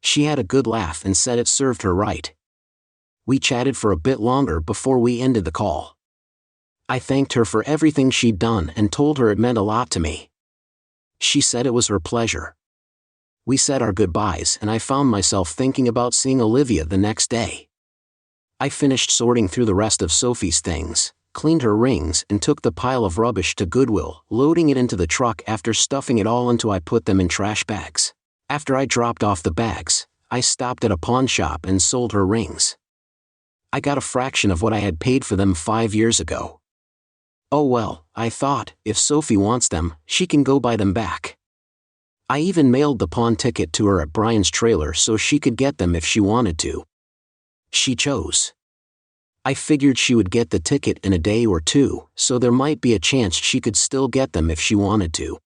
She had a good laugh and said it served her right. We chatted for a bit longer before we ended the call. I thanked her for everything she'd done and told her it meant a lot to me. She said it was her pleasure. We said our goodbyes and I found myself thinking about seeing Olivia the next day. I finished sorting through the rest of Sophie's things, cleaned her rings and took the pile of rubbish to Goodwill, loading it into the truck after stuffing it all until I put them in trash bags. After I dropped off the bags, I stopped at a pawn shop and sold her rings. I got a fraction of what I had paid for them 5 years ago. Oh well, I thought, if Sophie wants them, she can go buy them back. I even mailed the pawn ticket to her at Brian's trailer so she could get them if she wanted to. She chose. I figured she would get the ticket in a day or two, so there might be a chance she could still get them if she wanted to.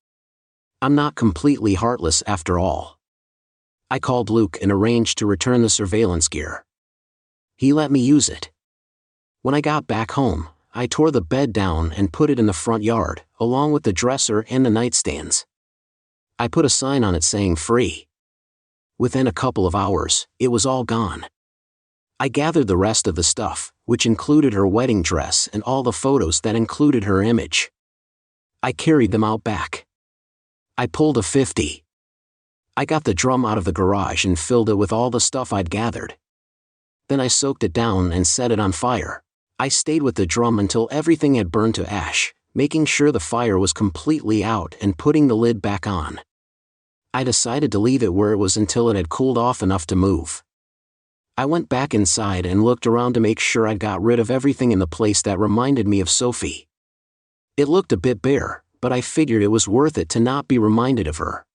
I'm not completely heartless after all. I called Luke and arranged to return the surveillance gear. He let me use it. When I got back home, I tore the bed down and put it in the front yard, along with the dresser and the nightstands. I put a sign on it saying free. Within a couple of hours, it was all gone. I gathered the rest of the stuff, which included her wedding dress and all the photos that included her image. I carried them out back. I pulled a 50. I got the drum out of the garage and filled it with all the stuff I'd gathered. Then I soaked it down and set it on fire. I stayed with the drum until everything had burned to ash, making sure the fire was completely out and putting the lid back on. I decided to leave it where it was until it had cooled off enough to move. I went back inside and looked around to make sure I'd got rid of everything in the place that reminded me of Sophie. It looked a bit bare, but I figured it was worth it to not be reminded of her.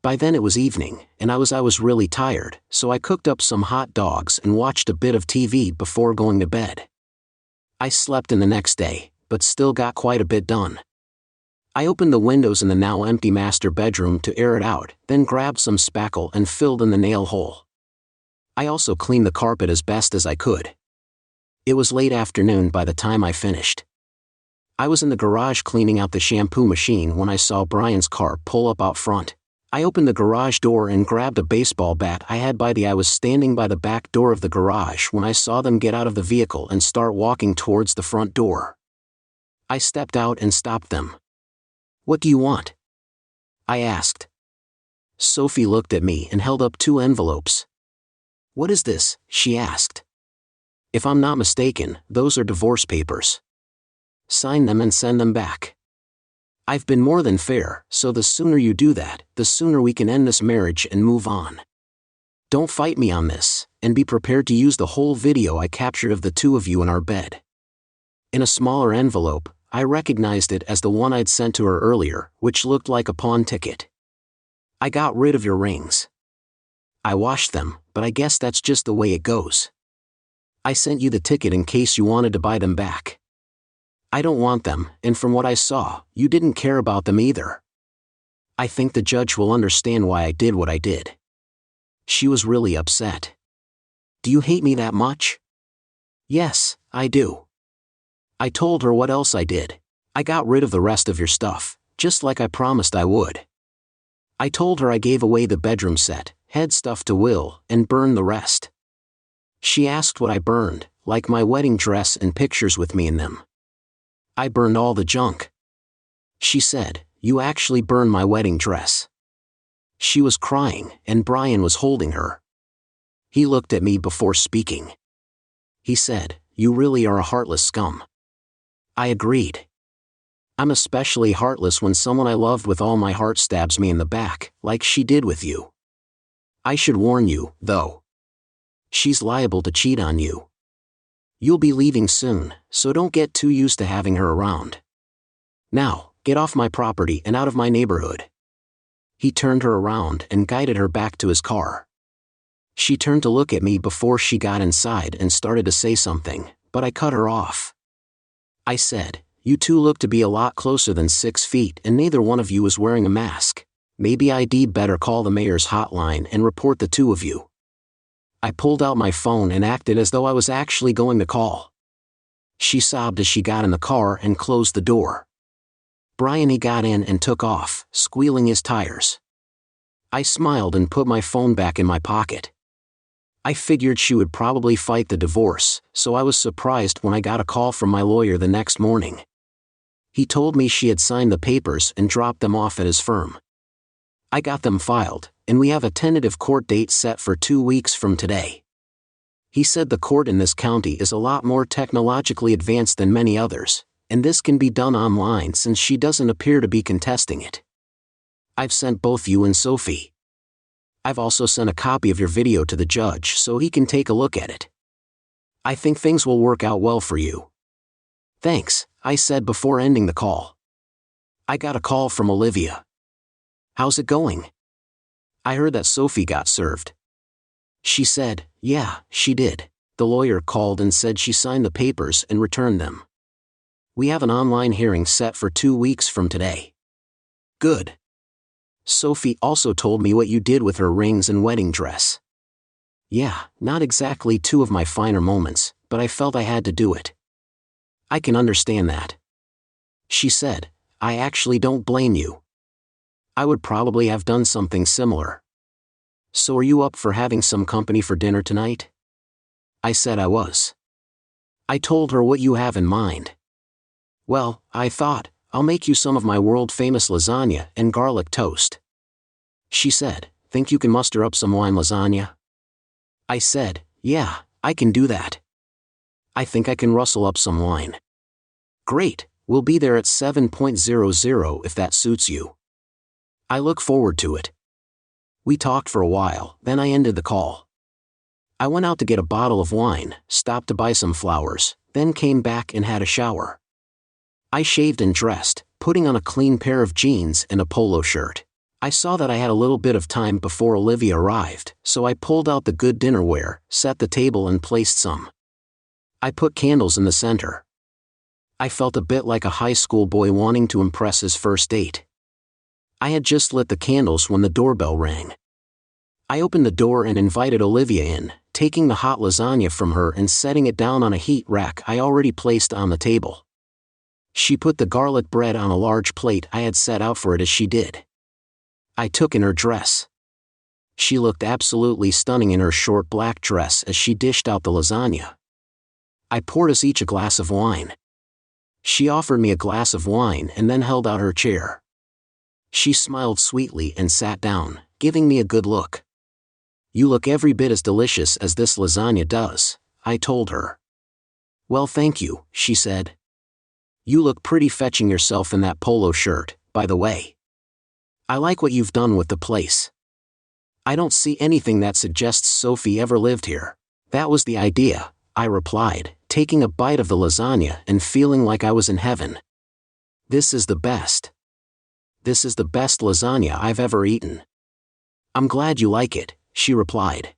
By then it was evening, and I was really tired, so I cooked up some hot dogs and watched a bit of TV before going to bed. I slept in the next day, but still got quite a bit done. I opened the windows in the now empty master bedroom to air it out, then grabbed some spackle and filled in the nail hole. I also cleaned the carpet as best as I could. It was late afternoon by the time I finished. I was in the garage cleaning out the shampoo machine when I saw Brian's car pull up out front. I opened the garage door and grabbed a baseball bat I had I was standing by the back door of the garage when I saw them get out of the vehicle and start walking towards the front door. I stepped out and stopped them. "What do you want?" I asked. Sophie looked at me and held up 2 envelopes. "What is this?" she asked. "If I'm not mistaken, those are divorce papers. Sign them and send them back. I've been more than fair, so the sooner you do that, the sooner we can end this marriage and move on. Don't fight me on this, and be prepared to use the whole video I captured of the 2 of you in our bed." In a smaller envelope, I recognized it as the one I'd sent to her earlier, which looked like a pawn ticket. "I got rid of your rings. I washed them, but I guess that's just the way it goes. I sent you the ticket in case you wanted to buy them back. I don't want them, and from what I saw, you didn't care about them either. I think the judge will understand why I did what I did." She was really upset. "Do you hate me that much?" "Yes, I do." I told her what else I did. "I got rid of the rest of your stuff, just like I promised I would." I told her I gave away the bedroom set, head stuff to Will, and burned the rest. She asked what I burned, like my wedding dress and pictures with me in them. "I burned all the junk." She said, "You actually burned my wedding dress." She was crying, and Brian was holding her. He looked at me before speaking. He said, "You really are a heartless scum." I agreed. I'm especially heartless when someone I loved with all my heart stabs me in the back, like she did with you. I should warn you, though. She's liable to cheat on you. You'll be leaving soon, so don't get too used to having her around. Now, get off my property and out of my neighborhood." He turned her around and guided her back to his car. She turned to look at me before she got inside and started to say something, but I cut her off. I said, "You two look to be a lot closer than 6 feet and neither one of you is wearing a mask. Maybe I'd better call the mayor's hotline and report the two of you. I pulled out my phone and acted as though I was actually going to call. She sobbed as she got in the car and closed the door. Brian, he got in and took off, squealing his tires. I smiled and put my phone back in my pocket. I figured she would probably fight the divorce, so I was surprised when I got a call from my lawyer the next morning. He told me she had signed the papers and dropped them off at his firm. I got them filed, and we have a tentative court date set for 2 weeks from today. He said the court in this county is a lot more technologically advanced than many others, and this can be done online since she doesn't appear to be contesting it. I've sent both you and Sophie. I've also sent a copy of your video to the judge so he can take a look at it. I think things will work out well for you. Thanks, I said before ending the call. I got a call from Olivia. How's it going? I heard that Sophie got served. She said, yeah, she did. The lawyer called and said she signed the papers and returned them. We have an online hearing set for 2 weeks from today. Good. Sophie also told me what you did with her rings and wedding dress. Yeah, not exactly two of my finer moments, but I felt I had to do it. I can understand that. She said, I actually don't blame you. I would probably have done something similar. So are you up for having some company for dinner tonight? I said I was. I told her what you have in mind. Well, I thought, I'll make you some of my world-famous lasagna and garlic toast. She said, think you can muster up some wine lasagna? I said, yeah, I can do that. I think I can rustle up some wine. Great, we'll be there at 7:00 if that suits you. I look forward to it. We talked for a while, then I ended the call. I went out to get a bottle of wine, stopped to buy some flowers, then came back and had a shower. I shaved and dressed, putting on a clean pair of jeans and a polo shirt. I saw that I had a little bit of time before Olivia arrived, so I pulled out the good dinnerware, set the table and placed some. I put candles in the center. I felt a bit like a high school boy wanting to impress his first date. I had just lit the candles when the doorbell rang. I opened the door and invited Olivia in, taking the hot lasagna from her and setting it down on a heat rack I already placed on the table. She put the garlic bread on a large plate I had set out for it as she did. I took in her dress. She looked absolutely stunning in her short black dress as she dished out the lasagna. I poured us each a glass of wine. She offered me a glass of wine and then held out her chair. She smiled sweetly and sat down, giving me a good look. You look every bit as delicious as this lasagna does, I told her. Well, thank you, she said. You look pretty fetching yourself in that polo shirt, by the way. I like what you've done with the place. I don't see anything that suggests Sophie ever lived here. That was the idea, I replied, taking a bite of the lasagna and feeling like I was in heaven. This is the best. This is the best lasagna I've ever eaten. I'm glad you like it, she replied.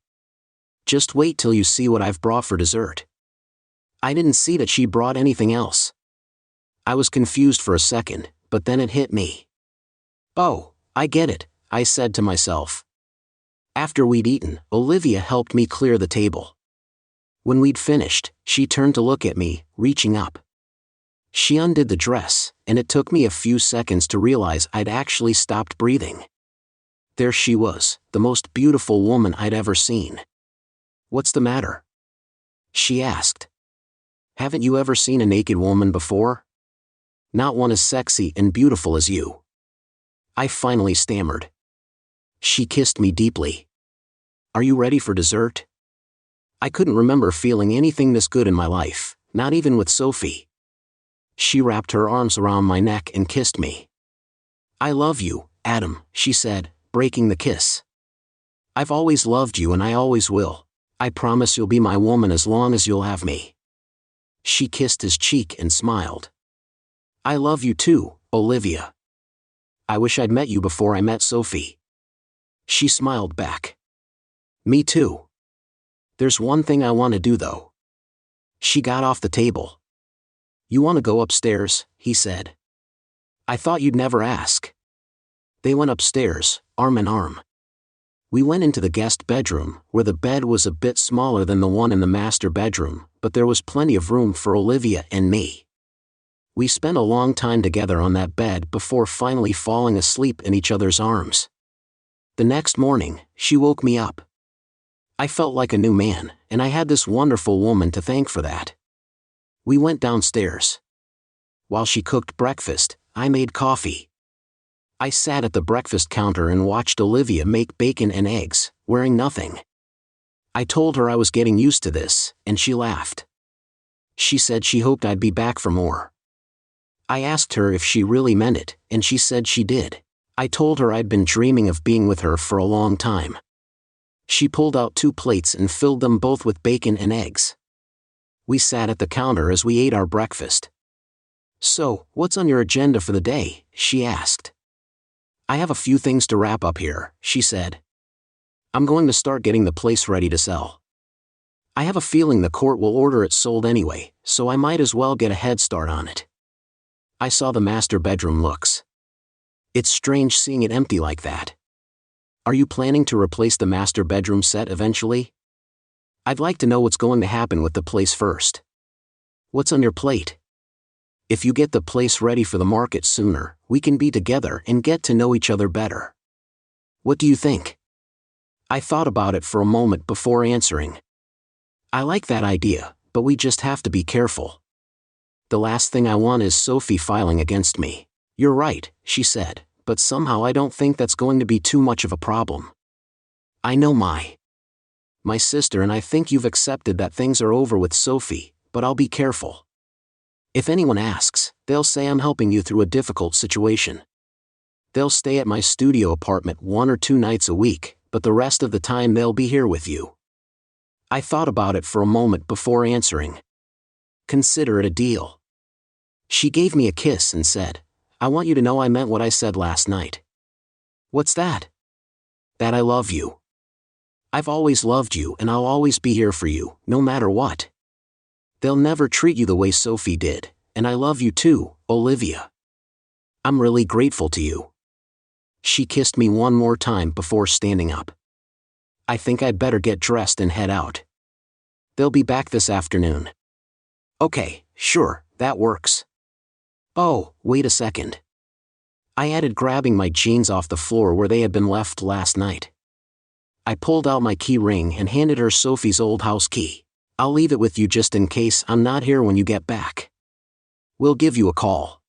Just wait till you see what I've brought for dessert. I didn't see that she brought anything else. I was confused for a second, but then it hit me. Oh, I get it, I said to myself. After we'd eaten, Olivia helped me clear the table. When we'd finished, she turned to look at me, reaching up. She undid the dress, and it took me a few seconds to realize I'd actually stopped breathing. There she was, the most beautiful woman I'd ever seen. What's the matter? She asked. Haven't you ever seen a naked woman before? Not one as sexy and beautiful as you. I finally stammered. She kissed me deeply. Are you ready for dessert? I couldn't remember feeling anything this good in my life, not even with Sophie. She wrapped her arms around my neck and kissed me. I love you, Adam, she said, breaking the kiss. I've always loved you and I always will. I promise you'll be my woman as long as you'll have me. She kissed his cheek and smiled. I love you too, Olivia. I wish I'd met you before I met Sophie. She smiled back. Me too. There's one thing I want to do though. She got off the table. You want to go upstairs, he said. I thought you'd never ask. They went upstairs, arm in arm. We went into the guest bedroom, where the bed was a bit smaller than the one in the master bedroom, but there was plenty of room for Olivia and me. We spent a long time together on that bed before finally falling asleep in each other's arms. The next morning, she woke me up. I felt like a new man, and I had this wonderful woman to thank for that. We went downstairs. While she cooked breakfast, I made coffee. I sat at the breakfast counter and watched Olivia make bacon and eggs, wearing nothing. I told her I was getting used to this, and she laughed. She said she hoped I'd be back for more. I asked her if she really meant it, and she said she did. I told her I'd been dreaming of being with her for a long time. She pulled out 2 plates and filled them both with bacon and eggs. We sat at the counter as we ate our breakfast. "So, what's on your agenda for the day?" she asked. "I have a few things to wrap up here," she said. "I'm going to start getting the place ready to sell. I have a feeling the court will order it sold anyway, so I might as well get a head start on it." I saw the master bedroom looks. It's strange seeing it empty like that. Are you planning to replace the master bedroom set eventually? I'd like to know what's going to happen with the place first. What's on your plate? If you get the place ready for the market sooner, we can be together and get to know each other better. What do you think? I thought about it for a moment before answering. I like that idea, but we just have to be careful. The last thing I want is Sophie filing against me. You're right, she said, but somehow I don't think that's going to be too much of a problem. I know my sister and I think you've accepted that things are over with Sophie, but I'll be careful. If anyone asks, they'll say I'm helping you through a difficult situation. They'll stay at my studio apartment 1 or 2 nights a week, but the rest of the time they'll be here with you. I thought about it for a moment before answering. Consider it a deal. She gave me a kiss and said, "I want you to know I meant what I said last night." What's that? That I love you. I've always loved you and I'll always be here for you, no matter what. They'll never treat you the way Sophie did, and I love you too, Olivia. I'm really grateful to you. She kissed me one more time before standing up. I think I'd better get dressed and head out. They'll be back this afternoon. Okay, sure, that works. Oh, wait a second. I added, grabbing my jeans off the floor where they had been left last night. I pulled out my key ring and handed her Sophie's old house key. I'll leave it with you just in case I'm not here when you get back. We'll give you a call.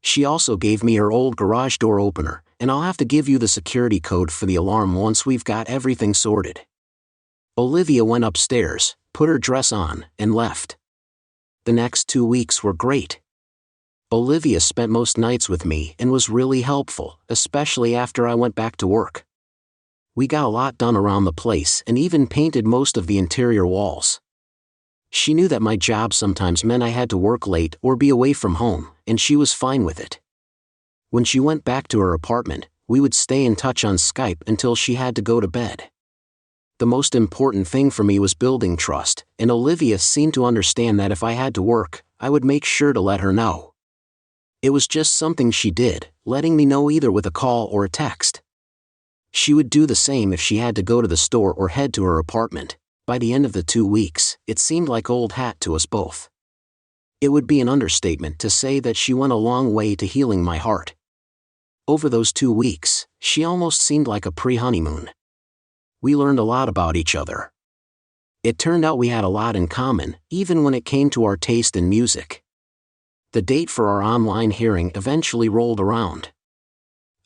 She also gave me her old garage door opener, and I'll have to give you the security code for the alarm once we've got everything sorted. Olivia went upstairs, put her dress on, and left. The next 2 weeks were great. Olivia spent most nights with me and was really helpful, especially after I went back to work. We got a lot done around the place and even painted most of the interior walls. She knew that my job sometimes meant I had to work late or be away from home, and she was fine with it. When she went back to her apartment, we would stay in touch on Skype until she had to go to bed. The most important thing for me was building trust, and Olivia seemed to understand that if I had to work, I would make sure to let her know. It was just something she did, letting me know either with a call or a text. She would do the same if she had to go to the store or head to her apartment. By the end of the 2 weeks, it seemed like old hat to us both. It would be an understatement to say that she went a long way to healing my heart. Over those 2 weeks, she almost seemed like a pre-honeymoon. We learned a lot about each other. It turned out we had a lot in common, even when it came to our taste in music. The date for our online hearing eventually rolled around.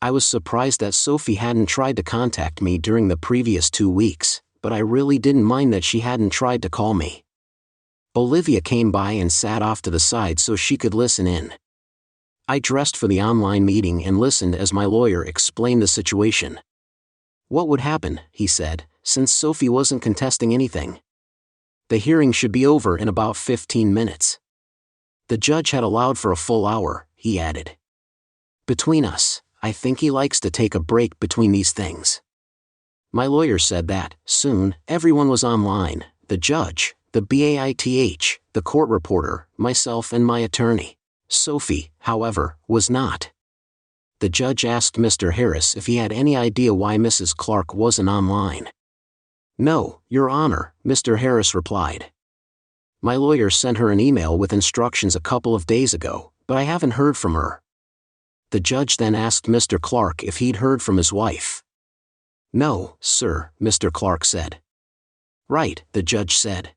I was surprised that Sophie hadn't tried to contact me during the previous 2 weeks, but I really didn't mind that she hadn't tried to call me. Olivia came by and sat off to the side so she could listen in. I dressed for the online meeting and listened as my lawyer explained the situation. What would happen, he said, since Sophie wasn't contesting anything? The hearing should be over in about 15 minutes. The judge had allowed for a full hour, he added. Between us, I think he likes to take a break between these things. My lawyer said that, soon, everyone was online: the judge, the BAITH, the court reporter, myself and my attorney. Sophie, however, was not. The judge asked Mr. Harris if he had any idea why Mrs. Clark wasn't online. "No, Your Honor," Mr. Harris replied. "My lawyer sent her an email with instructions a couple of days ago, but I haven't heard from her." The judge then asked Mr. Clark if he'd heard from his wife. "No, sir," Mr. Clark said. "Right," the judge said.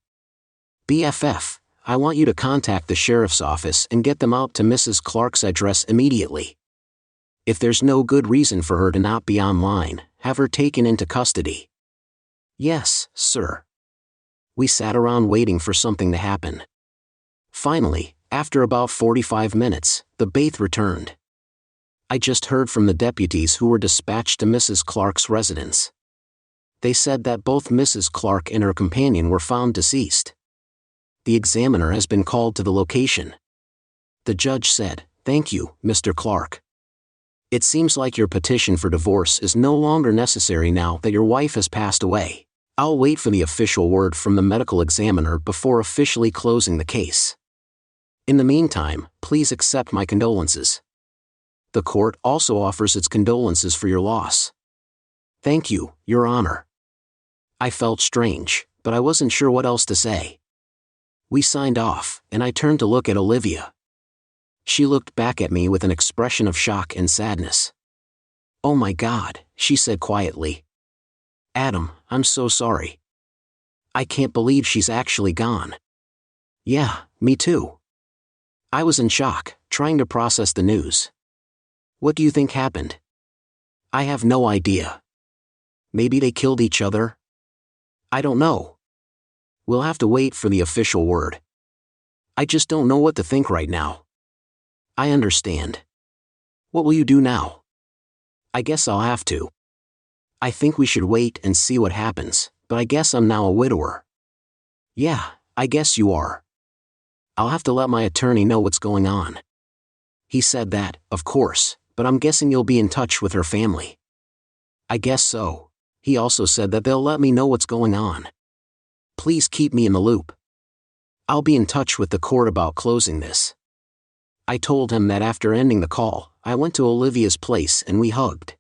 "BFF, I want you to contact the sheriff's office and get them out to Mrs. Clark's address immediately. If there's no good reason for her to not be online, have her taken into custody." "Yes, sir." We sat around waiting for something to happen. Finally, after about 45 minutes, the baith returned. I just heard from the deputies who were dispatched to Mrs. Clark's residence. They said that both Mrs. Clark and her companion were found deceased. The examiner has been called to the location. The judge said, "Thank you, Mr. Clark. It seems like your petition for divorce is no longer necessary now that your wife has passed away. I'll wait for the official word from the medical examiner before officially closing the case. In the meantime, please accept my condolences. The court also offers its condolences for your loss." "Thank you, Your Honor." I felt strange, but I wasn't sure what else to say. We signed off, and I turned to look at Olivia. She looked back at me with an expression of shock and sadness. "Oh my God," she said quietly. "Adam, I'm so sorry. I can't believe she's actually gone." "Yeah, me too." I was in shock, trying to process the news. "What do you think happened?" "I have no idea. Maybe they killed each other? I don't know. We'll have to wait for the official word. I just don't know what to think right now." "I understand. What will you do now?" "I guess I'll have to. I think we should wait and see what happens, but I guess I'm now a widower." "Yeah, I guess you are. I'll have to let my attorney know what's going on." He said that, of course, but I'm guessing you'll be in touch with her family. "I guess so." He also said that they'll let me know what's going on. "Please keep me in the loop. I'll be in touch with the court about closing this." I told him that after ending the call, I went to Olivia's place and we hugged.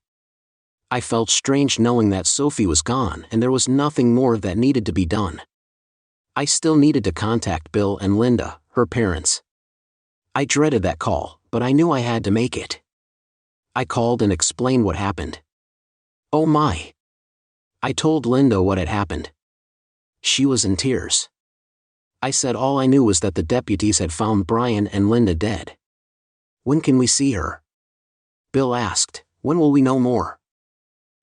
I felt strange knowing that Sophie was gone and there was nothing more that needed to be done. I still needed to contact Bill and Linda, her parents. I dreaded that call, but I knew I had to make it. I called and explained what happened. Oh my! I told Linda what had happened. She was in tears. I said all I knew was that the deputies had found Brian and Linda dead. "When can we see her?" Bill asked. "When will we know more?"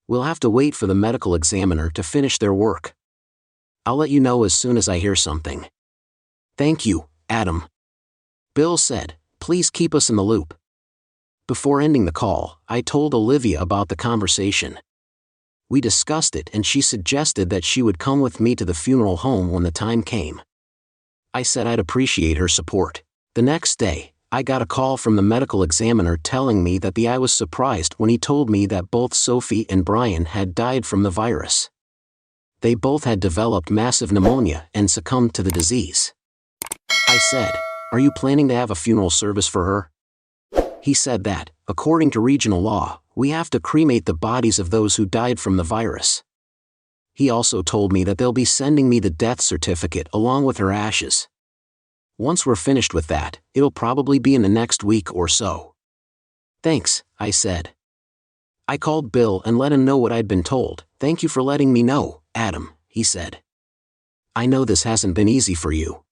"We'll have to wait for the medical examiner to finish their work. I'll let you know as soon as I hear something." "Thank you, Adam." Bill said, "Please keep us in the loop." Before ending the call, I told Olivia about the conversation. We discussed it and she suggested that she would come with me to the funeral home when the time came. I said I'd appreciate her support. The next day, I got a call from the medical examiner telling me that I was surprised when he told me that both Sophie and Brian had died from the virus. They both had developed massive pneumonia and succumbed to the disease. I said, "Are you planning to have a funeral service for her?" He said that, according to regional law, we have to cremate the bodies of those who died from the virus. He also told me that they'll be sending me the death certificate along with her ashes. Once we're finished with that, it'll probably be in the next week or so. "Thanks," I said. I called Bill and let him know what I'd been told. "Thank you for letting me know, Adam," he said. "I know this hasn't been easy for you."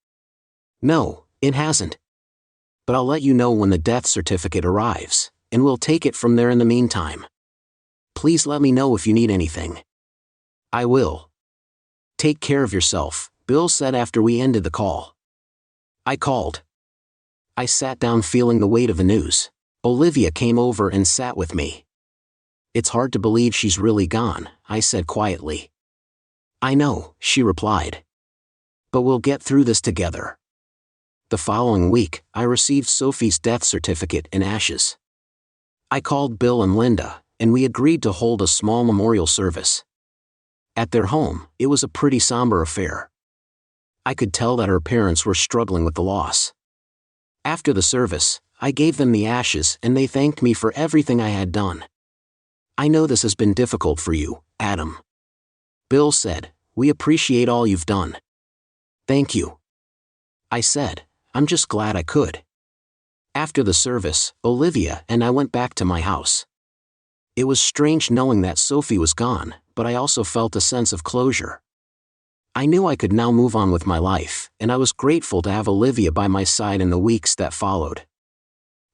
"No, it hasn't. But I'll let you know when the death certificate arrives, and we'll take it from there in the meantime. Please let me know if you need anything." "I will." "Take care of yourself," Bill said after we ended the call. I called. I sat down feeling the weight of the news. Olivia came over and sat with me. "It's hard to believe she's really gone," I said quietly. "I know," she replied. "But we'll get through this together." The following week, I received Sophie's death certificate in ashes. I called Bill and Linda, and we agreed to hold a small memorial service. At their home, it was a pretty somber affair. I could tell that her parents were struggling with the loss. After the service, I gave them the ashes and they thanked me for everything I had done. I know this has been difficult for you, Adam. Bill said, we appreciate all you've done. Thank you. I said, I'm just glad I could. After the service, Olivia and I went back to my house. It was strange knowing that Sophie was gone, but I also felt a sense of closure. I knew I could now move on with my life, and I was grateful to have Olivia by my side in the weeks that followed.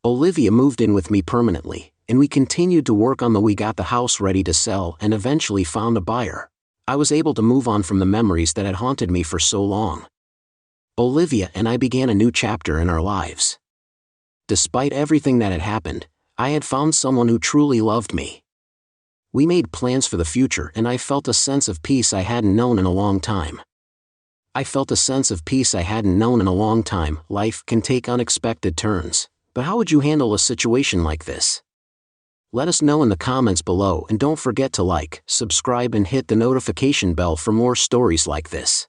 Olivia moved in with me permanently, and we continued to work on we got the house ready to sell and eventually found a buyer. I was able to move on from the memories that had haunted me for so long. Olivia and I began a new chapter in our lives. Despite everything that had happened, I had found someone who truly loved me. We made plans for the future and I felt a sense of peace I hadn't known in a long time. Life can take unexpected turns, but how would you handle a situation like this? Let us know in the comments below and don't forget to like, subscribe and hit the notification bell for more stories like this.